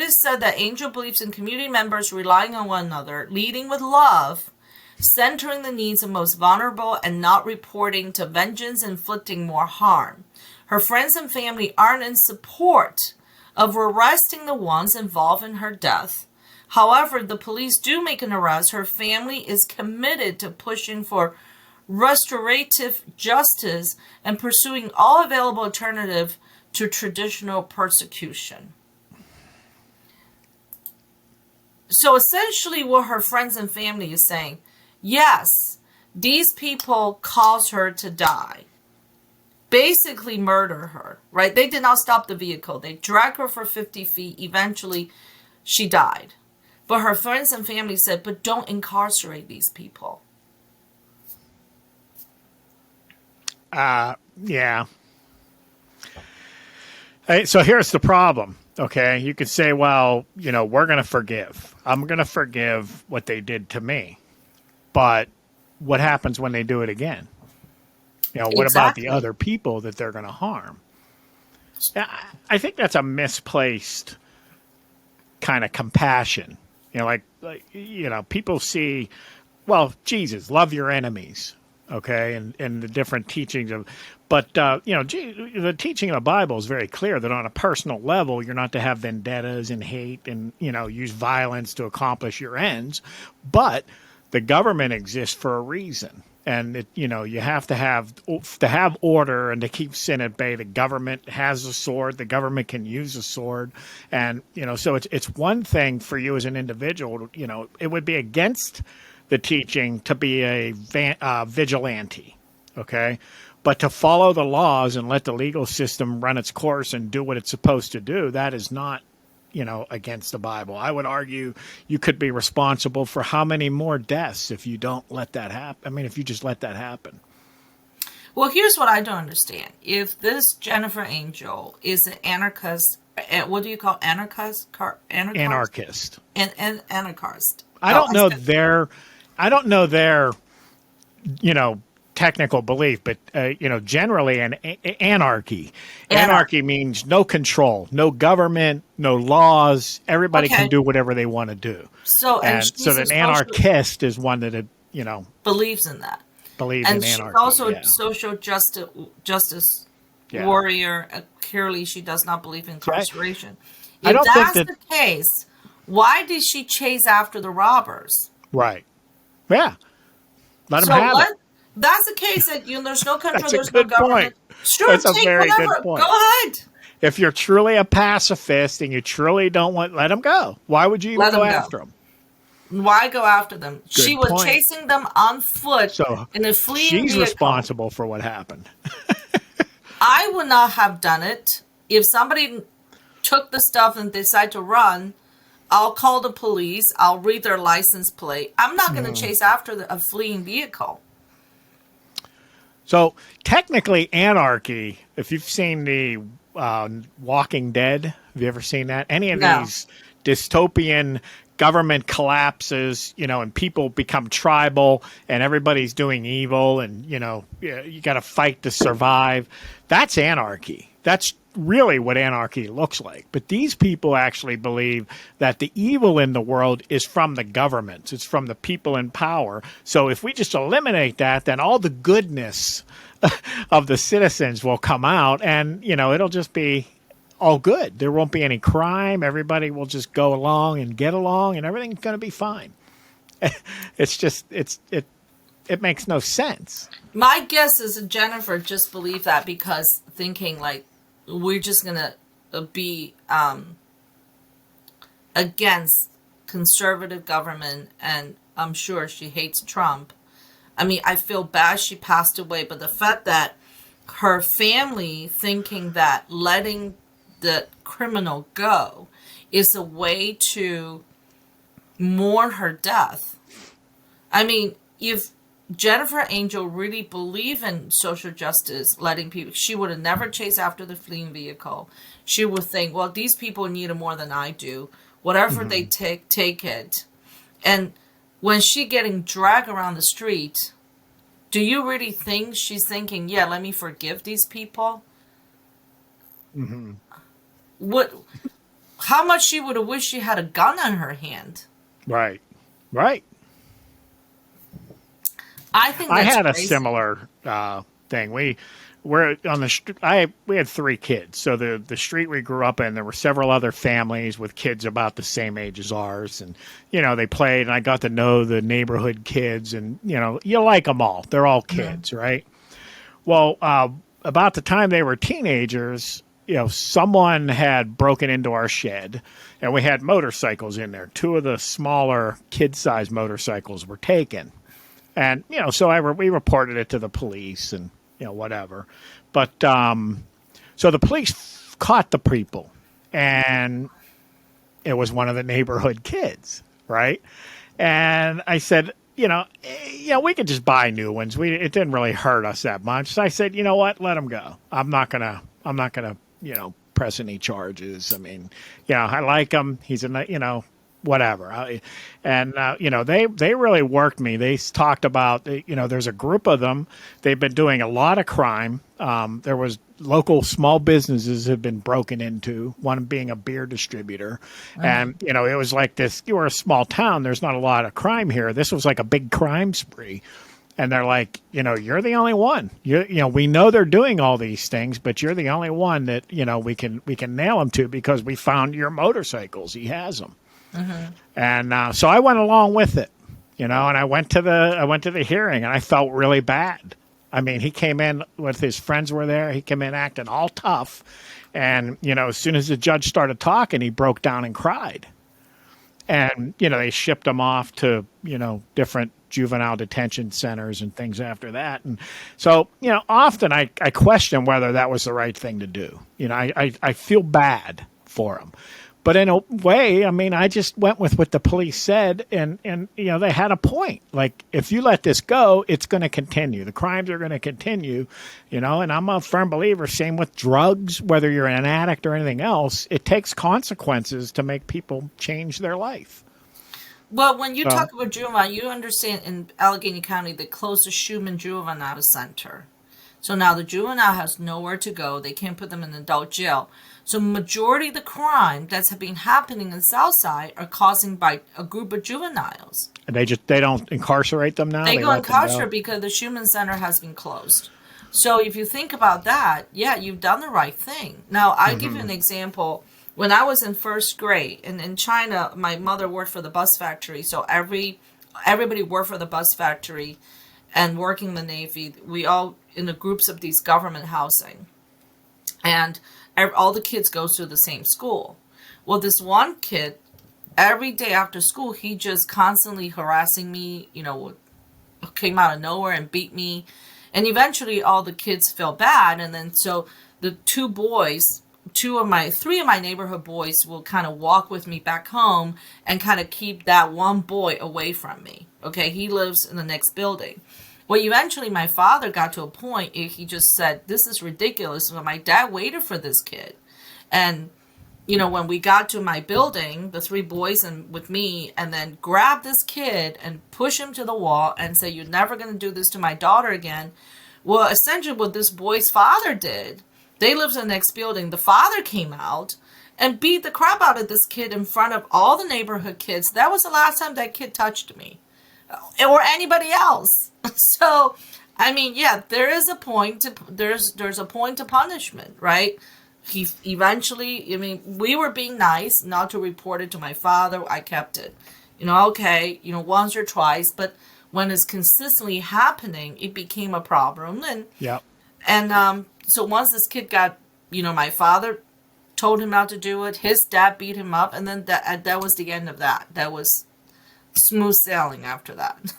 is said that Angel believes in community members relying on one another, leading with love, centering the needs of most vulnerable, and not reporting to vengeance, inflicting more harm. Her friends and family aren't in support of arresting the ones involved in her death. However, the police do make an arrest. Her family is committed to pushing for restorative justice and pursuing all available alternative to traditional persecution. So essentially what her friends and family is saying, yes, these people caused her to die. Basically murder her, right? They did not stop the vehicle. They dragged her for 50 feet. Eventually, she died. But her friends and family said, but don't incarcerate these people. Yeah. So here's the problem, okay? You could say, well, we're going to forgive. I'm going to forgive what they did to me. But what happens when they do it again? What about the other people that they're going to harm? I think that's a misplaced kind of compassion. People see, well, Jesus, love your enemies, okay, and the different teachings of, but the teaching of the Bible is very clear that on a personal level, you're not to have vendettas and hate and use violence to accomplish your ends, but the government exists for a reason. And you have to have order and to keep sin at bay. The government has a sword. The government can use a sword, and so it's one thing for you as an individual. It would be against the teaching to be a vigilante, okay, but to follow the laws and let the legal system run its course and do what it's supposed to do. That is not against the Bible. I would argue you could be responsible for how many more deaths if you don't let that happen. I mean, if you just let that happen. Well, here's what I don't understand. If this Jennifer Angel is an anarchist, what do you call anarchist? Anarchist. An anarchist. I don't know their technical belief, but generally an anarchy. Anarchy means no control, no government, no laws. Everybody can do whatever they want to do. So an anarchist is one that believes in that. Believes in anarchy. And she's also a social justice warrior. Clearly, she does not believe in incarceration. Right. If that's the case, why did she chase after the robbers? Right. Yeah. Let them have it. That's the case that there's no control, That's there's no government. Sure, That's a very good point. Go ahead. If you're truly a pacifist and you truly don't let them go, why would you even go after them? Why go after them? She was chasing them on foot in a fleeing vehicle. She's responsible for what happened. I would not have done it. If somebody took the stuff and decided to run, I'll call the police. I'll read their license plate. I'm not going to chase after a fleeing vehicle. So technically, anarchy. If you've seen the Walking Dead, have you ever seen that? Any of No. these dystopian government collapses, and people become tribal, and everybody's doing evil, and you got to fight to survive. That's anarchy. That's really what anarchy looks like. But these people actually believe that the evil in the world is from the governments. It's from the people in power. So if we just eliminate that, then all the goodness of the citizens will come out, and it'll just be all good. There won't be any crime. Everybody will just go along and get along, and everything's going to be fine. It makes no sense. My guess is that Jennifer just believed that because thinking like we're just gonna be against conservative government, and I'm sure she hates Trump. I mean, I feel bad she passed away, but the fact that her family thinking that letting the criminal go is a way to mourn her death. I mean, if Jennifer Angel really believed in social justice, letting people, she would have never chased after the fleeing vehicle. She would think, well, these people need it more than I do. Whatever they take it. And when she getting dragged around the street, do you really think she's thinking, yeah, let me forgive these people? What? How much she would have wished she had a gun on her hand. Right. I think I that's had crazy. a similar thing. We had 3 kids. So the street we grew up in, there were several other families with kids about the same age as ours, and they played, and I got to know the neighborhood kids, and you like them all. They're all kids, right? Well, about the time they were teenagers, someone had broken into our shed, and we had motorcycles in there. 2 of the smaller kid-sized motorcycles were taken. And, so we reported it to the police and, whatever. But so the police caught the people, and it was one of the neighborhood kids, right? And I said, we could just buy new ones. It didn't really hurt us that much. So I said, you know what? Let them go. I'm not gonna, press any charges. I mean, I like him. He's whatever. They really worked me. They talked about, there's a group of them. They've been doing a lot of crime. There was local small businesses have been broken into, one being a beer distributor. And, it was like this, you were a small town. There's not a lot of crime here. This was like a big crime spree. And they're like, you're the only one. We know they're doing all these things, but you're the only one that, we can nail him to because we found your motorcycles. He has them. And so I went along with it, and I went to the hearing, and I felt really bad. I mean, he came in with his friends were there. He came in acting all tough, and as soon as the judge started talking, he broke down and cried. And they shipped him off to different juvenile detention centers and things after that. And so often I question whether that was the right thing to do. I feel bad for him. But in a way, I mean, I just went with what the police said, and they had a point. Like, if you let this go, it's going to continue. The crimes are going to continue, and I'm a firm believer, same with drugs, whether you're an addict or anything else, it takes consequences to make people change their life. Well, when you talk about juvenile, you understand in Allegheny County, they closed the Schumann Juvenile Center. So now the juvenile has nowhere to go. They can't put them in adult jail. So majority of the crime that's been happening in Southside are caused by a group of juveniles. And they don't incarcerate them now? They go incarcerate because the Schumann Center has been closed. So if you think about that, yeah, you've done the right thing. Now, I'll give you an example. When I was in first grade, and in China, my mother worked for the bus factory. So everybody worked for the bus factory and working in the Navy. We all in the groups of these government housing. And all the kids go to the same school. Well, this one kid, every day after school, he just constantly harassing me, came out of nowhere and beat me. And eventually all the kids felt bad. And then so the 3 of my neighborhood boys will kind of walk with me back home and kind of keep that one boy away from me. Okay. He lives in the next building. Well, eventually my father got to a point, he just said, this is ridiculous. So my dad waited for this kid. And, when we got to my building, the three boys and with me, and then grabbed this kid and push him to the wall and say, you're never going to do this to my daughter again. Well, essentially what this boy's father did, they lived in the next building. The father came out and beat the crap out of this kid in front of all the neighborhood kids. That was the last time that kid touched me or anybody else. So, I mean, yeah, there is a point to, there's a point to punishment, right? He eventually, I mean, we were being nice not to report it to my father. I kept it, okay, once or twice, but when it's consistently happening, it became a problem. And, yeah. And, so once this kid got, my father told him not to do it, his dad beat him up, and then that was the end of that. That was smooth sailing after that.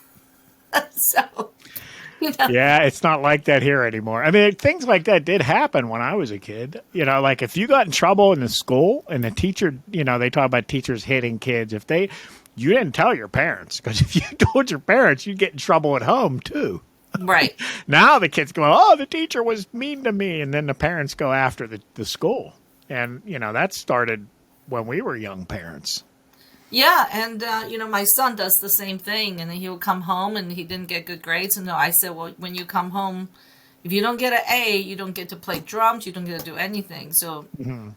So, Yeah, it's not like that here anymore. I mean, things like that did happen when I was a kid. Like if you got in trouble in the school and the teacher, they talk about teachers hitting kids. You didn't tell your parents, because if you told your parents, you'd get in trouble at home too. Right. Now the kids go, oh, the teacher was mean to me. And then the parents go after the school. And, that started when we were young parents. Yeah, and, my son does the same thing, and then he will come home, and he didn't get good grades, and I said, well, when you come home, if you don't get an A, you don't get to play drums, you don't get to do anything, so, and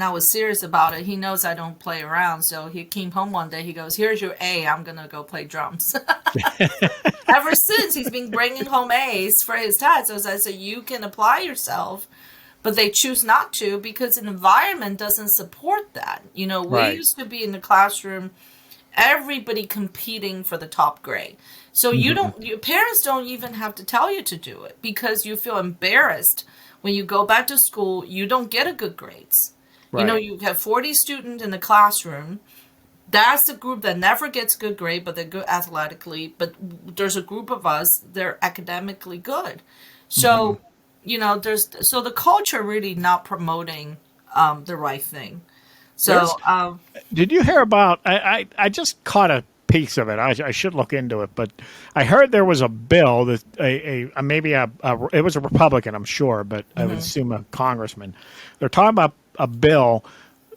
I was serious about it. He knows I don't play around, so he came home one day, he goes, here's your A, I'm going to go play drums. Ever since, he's been bringing home A's for his tests, so I said, you can apply yourself, but they choose not to because an environment doesn't support that. We Right. used to be in the classroom, everybody competing for the top grade. So your parents don't even have to tell you to do it because you feel embarrassed when you go back to school, you don't get a good grades. Right. You have 40 students in the classroom. That's the group that never gets good grade, but they're good athletically. But there's a group of us, they're academically good. So, so the culture really not promoting the right thing. So, Did you hear about? I just caught a piece of it. I should look into it, but I heard there was a bill that it was a Republican, I'm sure, but I would assume a congressman. They're talking about a bill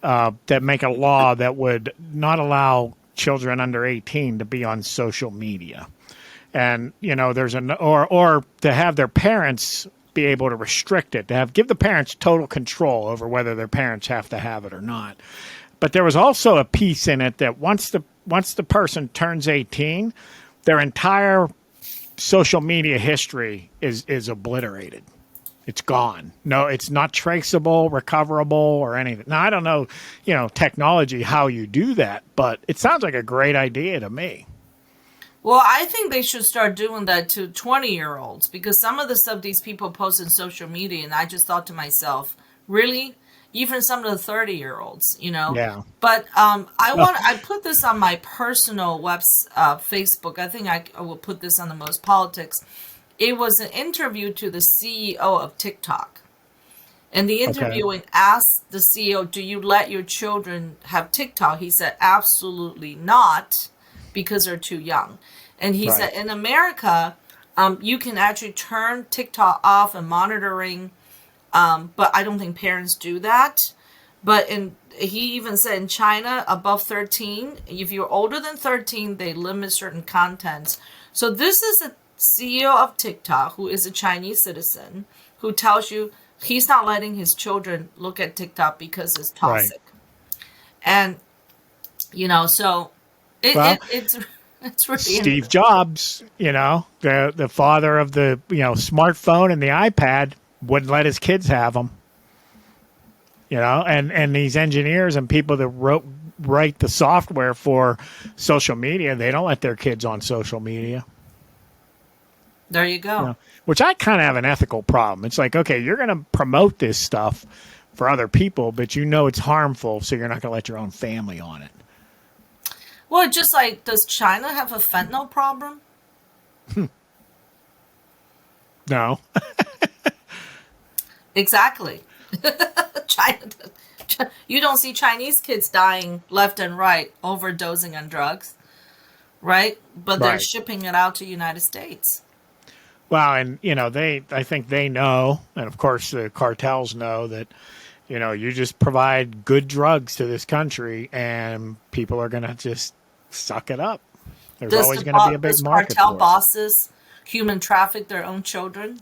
that make a law that would not allow children under 18 to be on social media, and there's or to have their parents be able to restrict it, to give the parents total control over whether their parents have to have it or not. But there was also a piece in it that once the person turns 18, their entire social media history is obliterated. It's gone. No, it's not traceable, recoverable, or anything. Now, I don't know, technology, how you do that, but it sounds like a great idea to me. well, I think they should start doing that to 20-year-olds because some of the stuff these people post in social media, and I just thought to myself, really? Even some of the 30-year-olds, Yeah. But I put this on my personal Facebook. I think I will put this on the Most Politics. It was an interview to the CEO of TikTok. And the interviewing asked the CEO, do you let your children have TikTok? He said, absolutely not, because they're too young. And he said, in America, you can actually turn TikTok off and monitoring, but I don't think parents do that. But he even said in China, above 13, if you're older than 13, they limit certain contents. So this is the CEO of TikTok, who is a Chinese citizen, who tells you he's not letting his children look at TikTok because it's toxic. And, so it's really Steve Jobs, the father of the smartphone and the iPad, wouldn't let his kids have them. And these engineers and people that write the software for social media, they don't let their kids on social media. There you go. Which I kind of have an ethical problem. It's like, okay, you're going to promote this stuff for other people, but it's harmful, so you're not going to let your own family on it. Well, just like, does China have a fentanyl problem? No. Exactly. China. You don't see Chinese kids dying left and right, overdosing on drugs, right? But they're shipping it out to the United States. Well, and I think they know, and of course the cartels know that, you just provide good drugs to this country, and people are going to just suck it up. There's always going to be a big does market cartel for it. bosses human traffic their own children?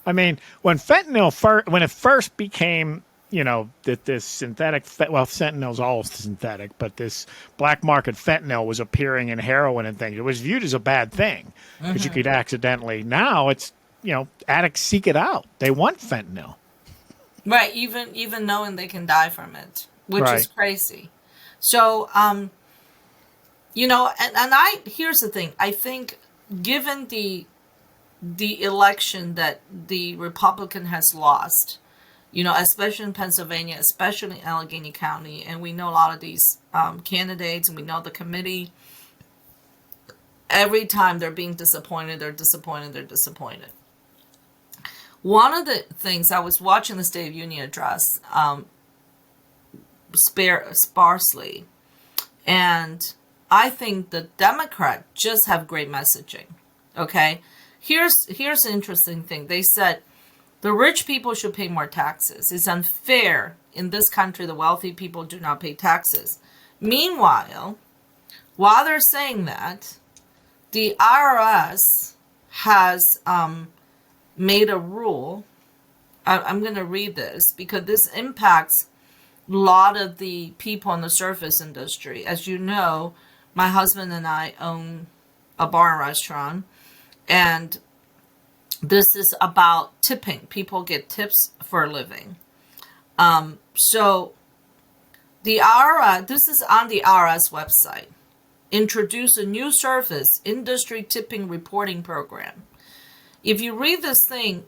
I mean, when when it first became, that this synthetic, fentanyl's all synthetic, but this black market fentanyl was appearing in heroin and things. It was viewed as a bad thing because you could accidentally. Now it's, addicts seek it out. They want fentanyl. Right, even knowing they can die from it, which Right. is crazy. So, and I here's the thing. I think given the election that the Republican has lost, especially in Pennsylvania, especially in Allegheny County, and we know a lot of these candidates, and we know the committee. Every time they're being disappointed, they're disappointed, they're disappointed. One of the things I was watching the State of Union address sparsely, and I think the Democrats just have great messaging. Okay, here's an interesting thing. They said the rich people should pay more taxes. It's unfair in this country the wealthy people do not pay taxes. Meanwhile, while they're saying that, the IRS has made a rule. I'm going to read this because this impacts a lot of the people in the service industry. As you know, my husband and I own a bar and restaurant, and this is about tipping. People get tips for a living. So the IRS, this is on the IRS website, introduce a new service, industry tipping reporting program. If you read this thing,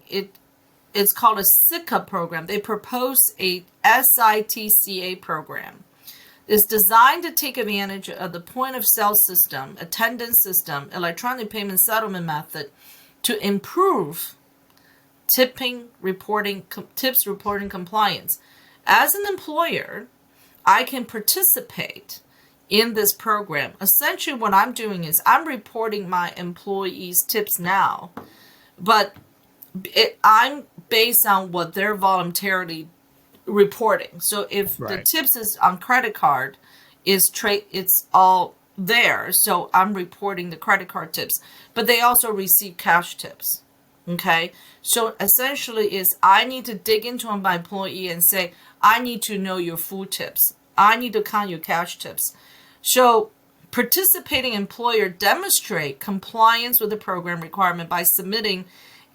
it's called a SICA program. They propose a SITCA program. It's designed to take advantage of the point of sale system, attendance system, electronic payment settlement method to improve tips reporting compliance. As an employer, I can participate in this program. Essentially what I'm doing is I'm reporting my employees' tips now, but I'm based on what they're voluntarily reporting. So if the tips is on credit card, it's all there. So I'm reporting the credit card tips, but they also receive cash tips. Okay. So essentially is I need to dig into my employee and say, I need to know your food tips. I need to count your cash tips. So participating employer demonstrate compliance with the program requirement by submitting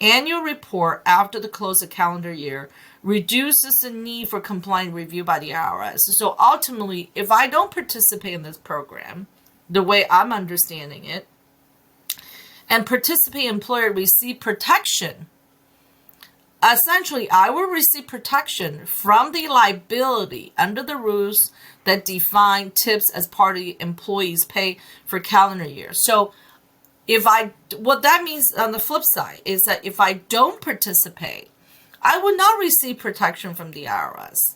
annual report after the close of calendar year, reduces the need for compliant review by the IRS. So ultimately, if I don't participate in this program, the way I'm understanding it, and participate employer receive protection, essentially I will receive protection from the liability under the rules that define tips as part of the employee's pay for calendar year. So what that means on the flip side is that if I don't participate, I would not receive protection from the IRS,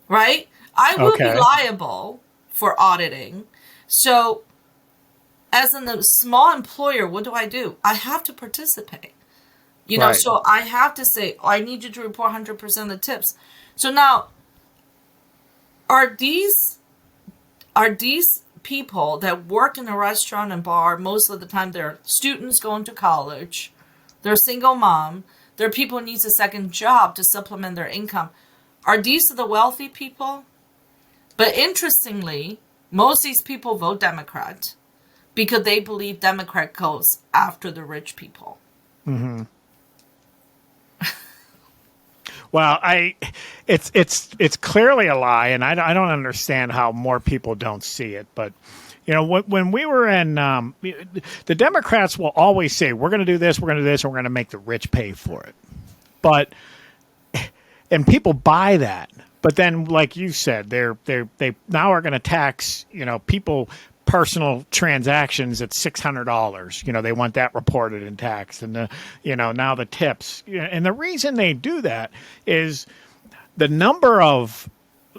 right? I will be liable for auditing. So as a small employer, what do? I have to participate. So I have to say, I need you to report 100% of the tips. So now, are these people that work in a restaurant and bar, most of the time they're students going to college, they're single mom, they're people who needs a second job to supplement their income. Are these the wealthy people? But interestingly, most of these people vote Democrat because they believe Democrat goes after the rich people. Mm-hmm. Well, it's clearly a lie, and I don't understand how more people don't see it. But when we were in, the Democrats will always say we're going to do this, we're going to do this, and we're going to make the rich pay for it. And people buy that. But then, like you said, they now are going to tax people. Personal transactions at $600. They want that reported in tax, and now the tips. And the reason they do that is the number of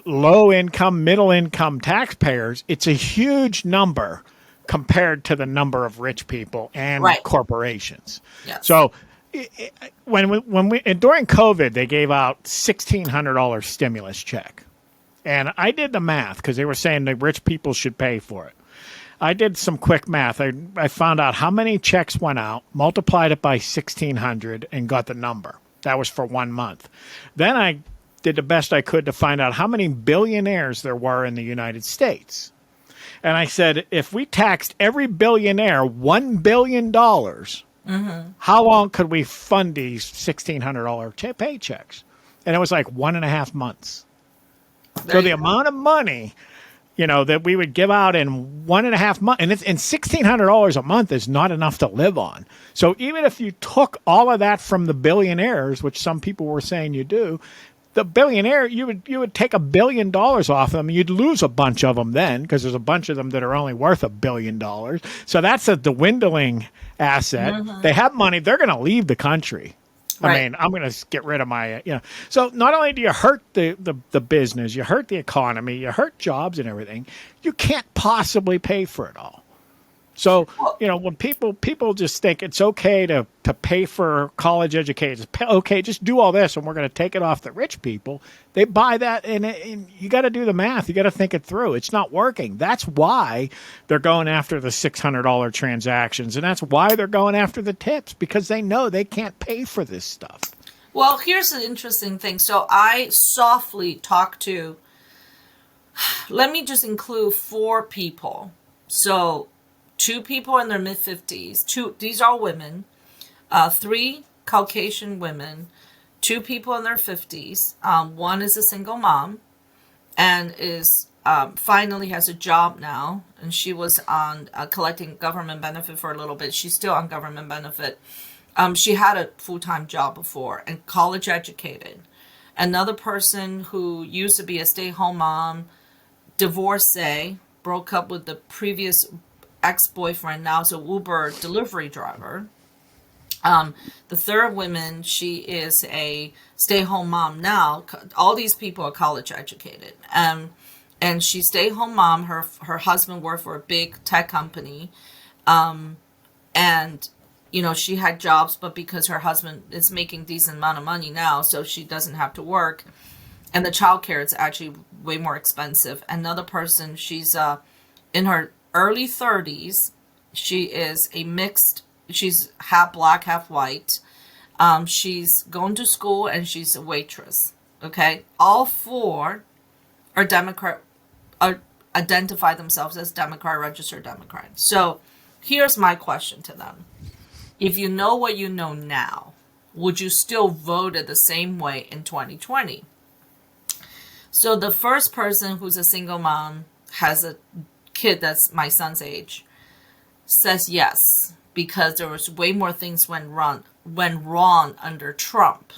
low income, middle income taxpayers. It's a huge number compared to the number of rich people and Right. corporations. Yes. So when we during COVID, they gave out $1,600 stimulus check, and I did the math because they were saying the rich people should pay for it. I did some quick math. I found out how many checks went out, multiplied it by 1,600, and got the number. That was for 1 month. Then I did the best I could to find out how many billionaires there were in the United States. And I said, if we taxed every billionaire $1 billion, how long could we fund these $1,600 paychecks? And it was like 1.5 months. So the amount of money, that we would give out in 1.5 months, and $1,600 a month is not enough to live on. So even if you took all of that from the billionaires, which some people were saying you do, the billionaire, you would take $1 billion off them. You'd lose a bunch of them then, because there's a bunch of them that are only worth $1 billion. So that's a dwindling asset. They have money. They're going to leave the country. Right. I mean, I'm going to get rid of my, So not only do you hurt the business, you hurt the economy, you hurt jobs and everything, you can't possibly pay for it all. So, when people just think it's okay to pay for college education, okay, just do all this and we're going to take it off the rich people, they buy that, and you got to do the math. You got to think it through. It's not working. That's why they're going after the $600 transactions, and that's why they're going after the tips, because they know they can't pay for this stuff. Well, here's an interesting thing. So I softly talked to, let me just include 4 people. So 2 people in their mid-50s. These are women. 3 Caucasian women. 2 people in their 50s. One is a single mom and is finally has a job now. And she was on collecting government benefit for a little bit. She's still on government benefit. She had a full-time job before and college educated. Another person who used to be a stay-at-home mom, divorcee, broke up with the previous ex-boyfriend, now is a Uber delivery driver. The third woman, she is a stay-home mom now. All these people are college educated. And she stay-home mom. Her husband worked for a big tech company. And, she had jobs, but because her husband is making decent amount of money now, so she doesn't have to work. And the childcare is actually way more expensive. Another person, she's in her early 30s. She is she's half black, half white. She's going to school and she's a waitress. Okay. All 4 are Democrat, identify themselves as Democrat, registered Democrat. So here's my question to them. If you know what you know now, would you still vote it the same way in 2020? So the first person, who's a single mom, has a kid that's my son's age, says yes, because there was way more things went wrong under Trump.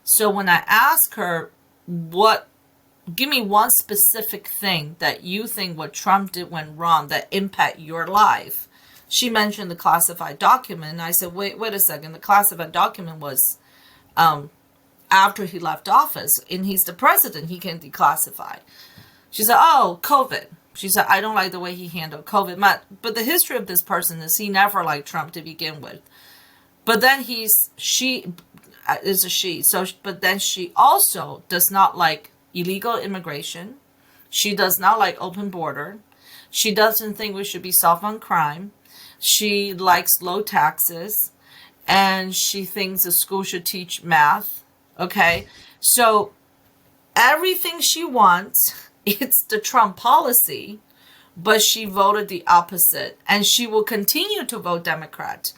So when I ask her, give me one specific thing that you think what Trump did went wrong that impact your life, she mentioned the classified document. And I said, wait a second. The classified document was after he left office, and he's the president, he can declassify. She said, COVID. She said, I don't like the way he handled COVID. But the history of this person is he never liked Trump to begin with. But then she is a she. So, but then she also does not like illegal immigration. She does not like open border. She doesn't think we should be soft on crime. She likes low taxes. And she thinks the school should teach math. Okay. So everything she wants, it's the Trump policy, but she voted the opposite, and she will continue to vote Democrat,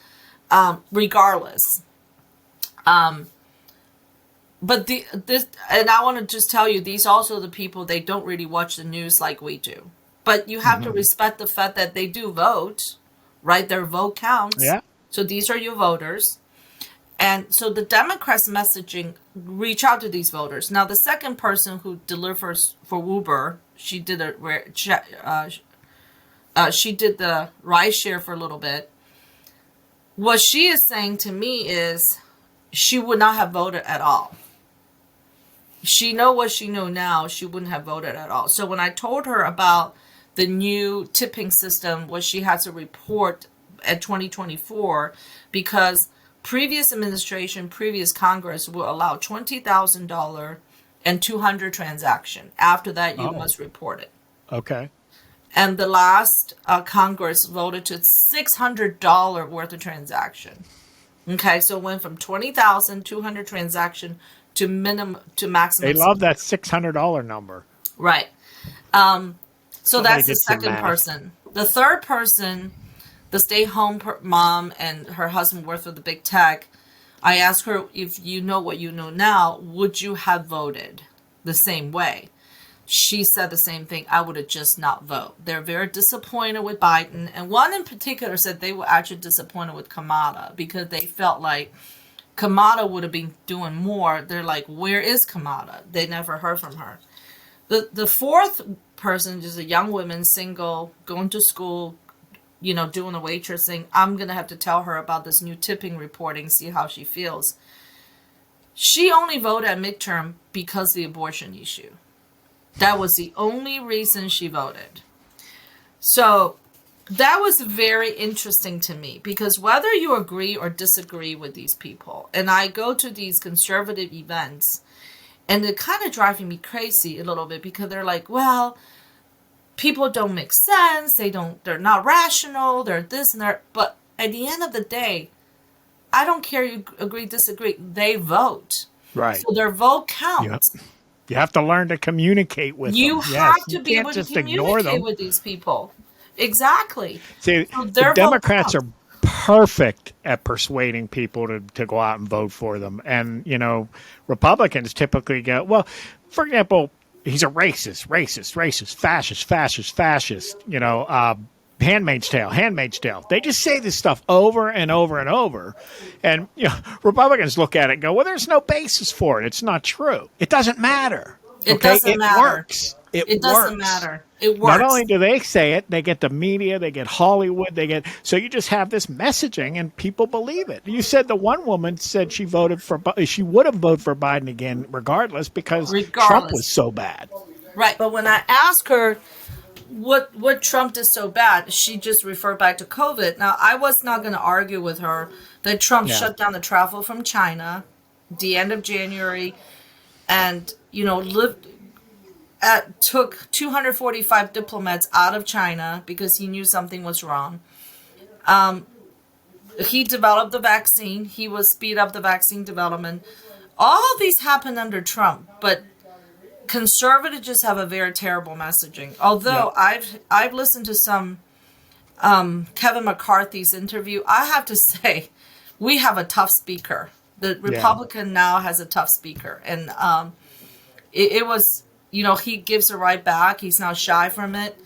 regardless. But and I want to just tell you, these also the people, they don't really watch the news like we do. But you have to respect the fact that they do vote, right? Their vote counts. Yeah. So these are your voters. And so the Democrats' messaging reach out to these voters. Now, the second person who delivers for Uber, she did she did the ride share for a little bit. What she is saying to me is she would not have voted at all. She know what she know now. She wouldn't have voted at all. So when I told her about the new tipping system was she had to report at 2024 because previous administration, previous Congress will allow $20,000 and 200 transaction. After that, you must report it. Okay. And the last Congress voted to $600 worth of transaction. Okay, so it went from 20,200 transaction to maximum. They love that $600 number. Right. So that's the second person. The third person, the stay-home mom and her husband work for the big tech. I asked her, if you know what you know now, would you have voted the same way? She said the same thing. I would have just not vote. They're very disappointed with Biden. And one in particular said they were actually disappointed with Kamala because they felt like Kamala would have been doing more. They're like, where is Kamala? They never heard from her. The fourth person is a young woman, single, going to school, doing the waitressing. I'm going to have to tell her about this new tipping reporting, see how she feels. She only voted at midterm because of the abortion issue. That was the only reason she voted. So that was very interesting to me because whether you agree or disagree with these people, and I go to these conservative events, and they're kind of driving me crazy a little bit because they're like, well, people don't make sense. They're not rational. They're this and that. But at the end of the day, I don't care you agree, disagree. They vote. Right. So their vote counts. Yep. You have to learn to communicate with them. You have to be able to communicate with these people. Exactly. See, so the Democrats are perfect at persuading people to go out and vote for them. And, Republicans typically go, well, for example, he's a racist, fascist, Handmaid's Tale. They just say this stuff over and over and over. And Republicans look at it and go, well, there's no basis for it. It's not true. It doesn't matter. It doesn't matter. Works. It doesn't matter. It works. Not only do they say it, they get the media, they get Hollywood, so you just have this messaging and people believe it. You said the one woman said she would have voted for Biden again regardless because Trump was so bad. Right. But when I asked her what Trump did so bad, she just referred back to COVID. Now, I was not going to argue with her that Trump shut down the travel from China the end of January and, took 245 diplomats out of China because he knew something was wrong. He developed the vaccine. He would speed up the vaccine development. All of these happened under Trump, but conservatives just have a very terrible messaging. Although I've listened to some Kevin McCarthy's interview, I have to say we have a tough speaker. The Republican now has a tough speaker, and it was he gives it right back. He's not shy from it,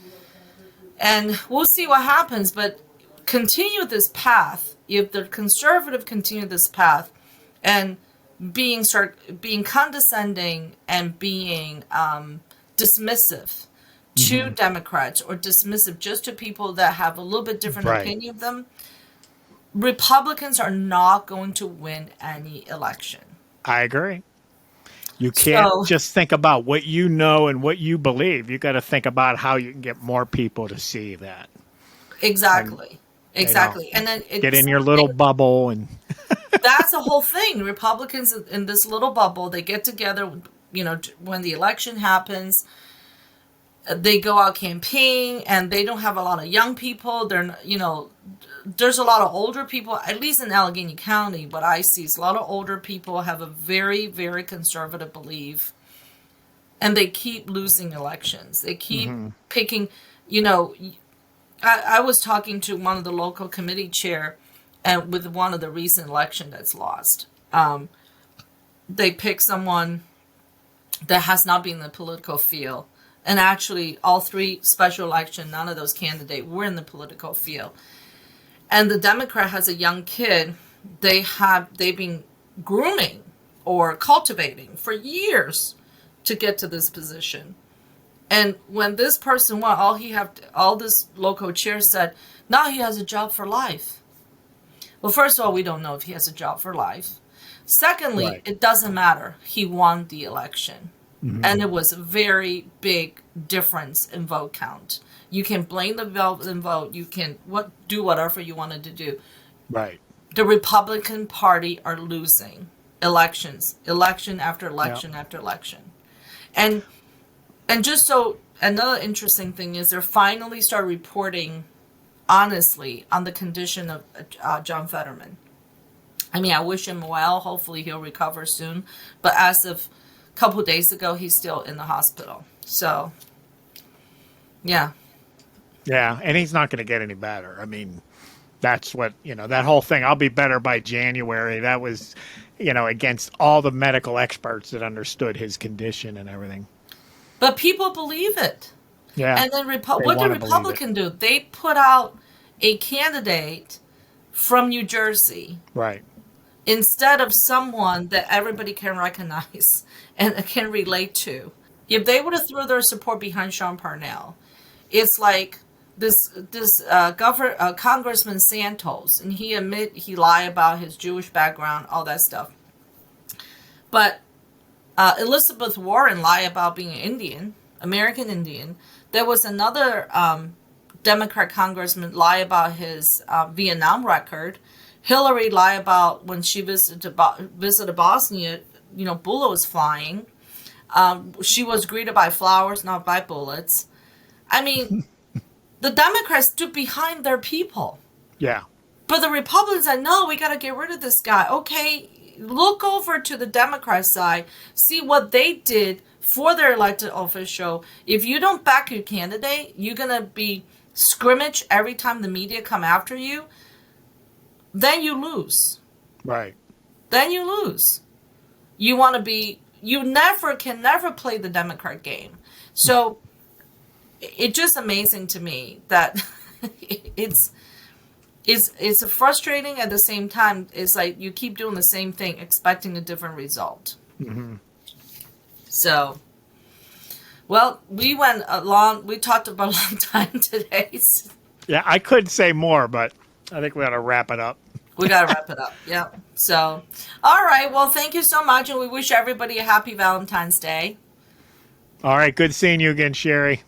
and we'll see what happens. But continue this path. If the conservative continue this path, and being condescending and being dismissive to Democrats or dismissive just to people that have a little bit different opinion of them, Republicans are not going to win any election. I agree. You can't just think about what you know and what you believe. You got to think about how you can get more people to see that. Exactly. And then get in your little bubble and that's the whole thing. Republicans in this little bubble, they get together, when the election happens, they go out campaigning and they don't have a lot of young people. There's a lot of older people, at least in Allegheny County. What I see is a lot of older people have a very, very conservative belief and they keep losing elections. They keep picking, I was talking to one of the local committee chair and with one of the recent election that's lost. They pick someone that has not been in the political field. And actually, all three special election, none of those candidates were in the political field. And the Democrat has a young kid they've been grooming or cultivating for years to get to this position. And when this person won, all this local chair said, now he has a job for life. Well, first of all, we don't know if he has a job for life. Secondly, It doesn't matter. He won the election. And it was a very big difference in vote count. You can blame the vote and vote. You can do whatever you wanted to do. Right. The Republican Party are losing elections, election after election after election. And just so another interesting thing is they're finally start reporting honestly on the condition of John Fetterman. I mean, I wish him well. Hopefully he'll recover soon. But as of a couple of days ago, he's still in the hospital. So, yeah. Yeah, and he's not going to get any better. I mean, that's what, that whole thing, I'll be better by January. That was, against all the medical experts that understood his condition and everything. But people believe it. Yeah. And then what did Republican do? They put out a candidate from New Jersey. Right. Instead of someone that everybody can recognize and can relate to. If they would have threw their support behind Sean Parnell, it's like this Congressman Santos, and he lied about his Jewish background, all that stuff. But Elizabeth Warren lied about being an Indian, American Indian. There was another Democrat congressman lie about his Vietnam record. Hillary lied about when she visited Bosnia, bullets flying. She was greeted by flowers, not by bullets. I mean, the Democrats stood behind their people. Yeah. But the Republicans said, no, we got to get rid of this guy. Okay, look over to the Democrat side, see what they did for their elected official. If you don't back your candidate, you're going to be scrimmage every time the media come after you. Then you lose. Right. Then you lose. You can never play the Democrat game. So it's just amazing to me that it's frustrating at the same time. It's like you keep doing the same thing, expecting a different result. Mm-hmm. So, well, we talked about a long time today. Yeah, I could say more, but I think we ought to wrap it up. We got to wrap it up. Yeah. So, all right. Well, thank you so much. And we wish everybody a happy Valentine's Day. All right. Good seeing you again, Sherry.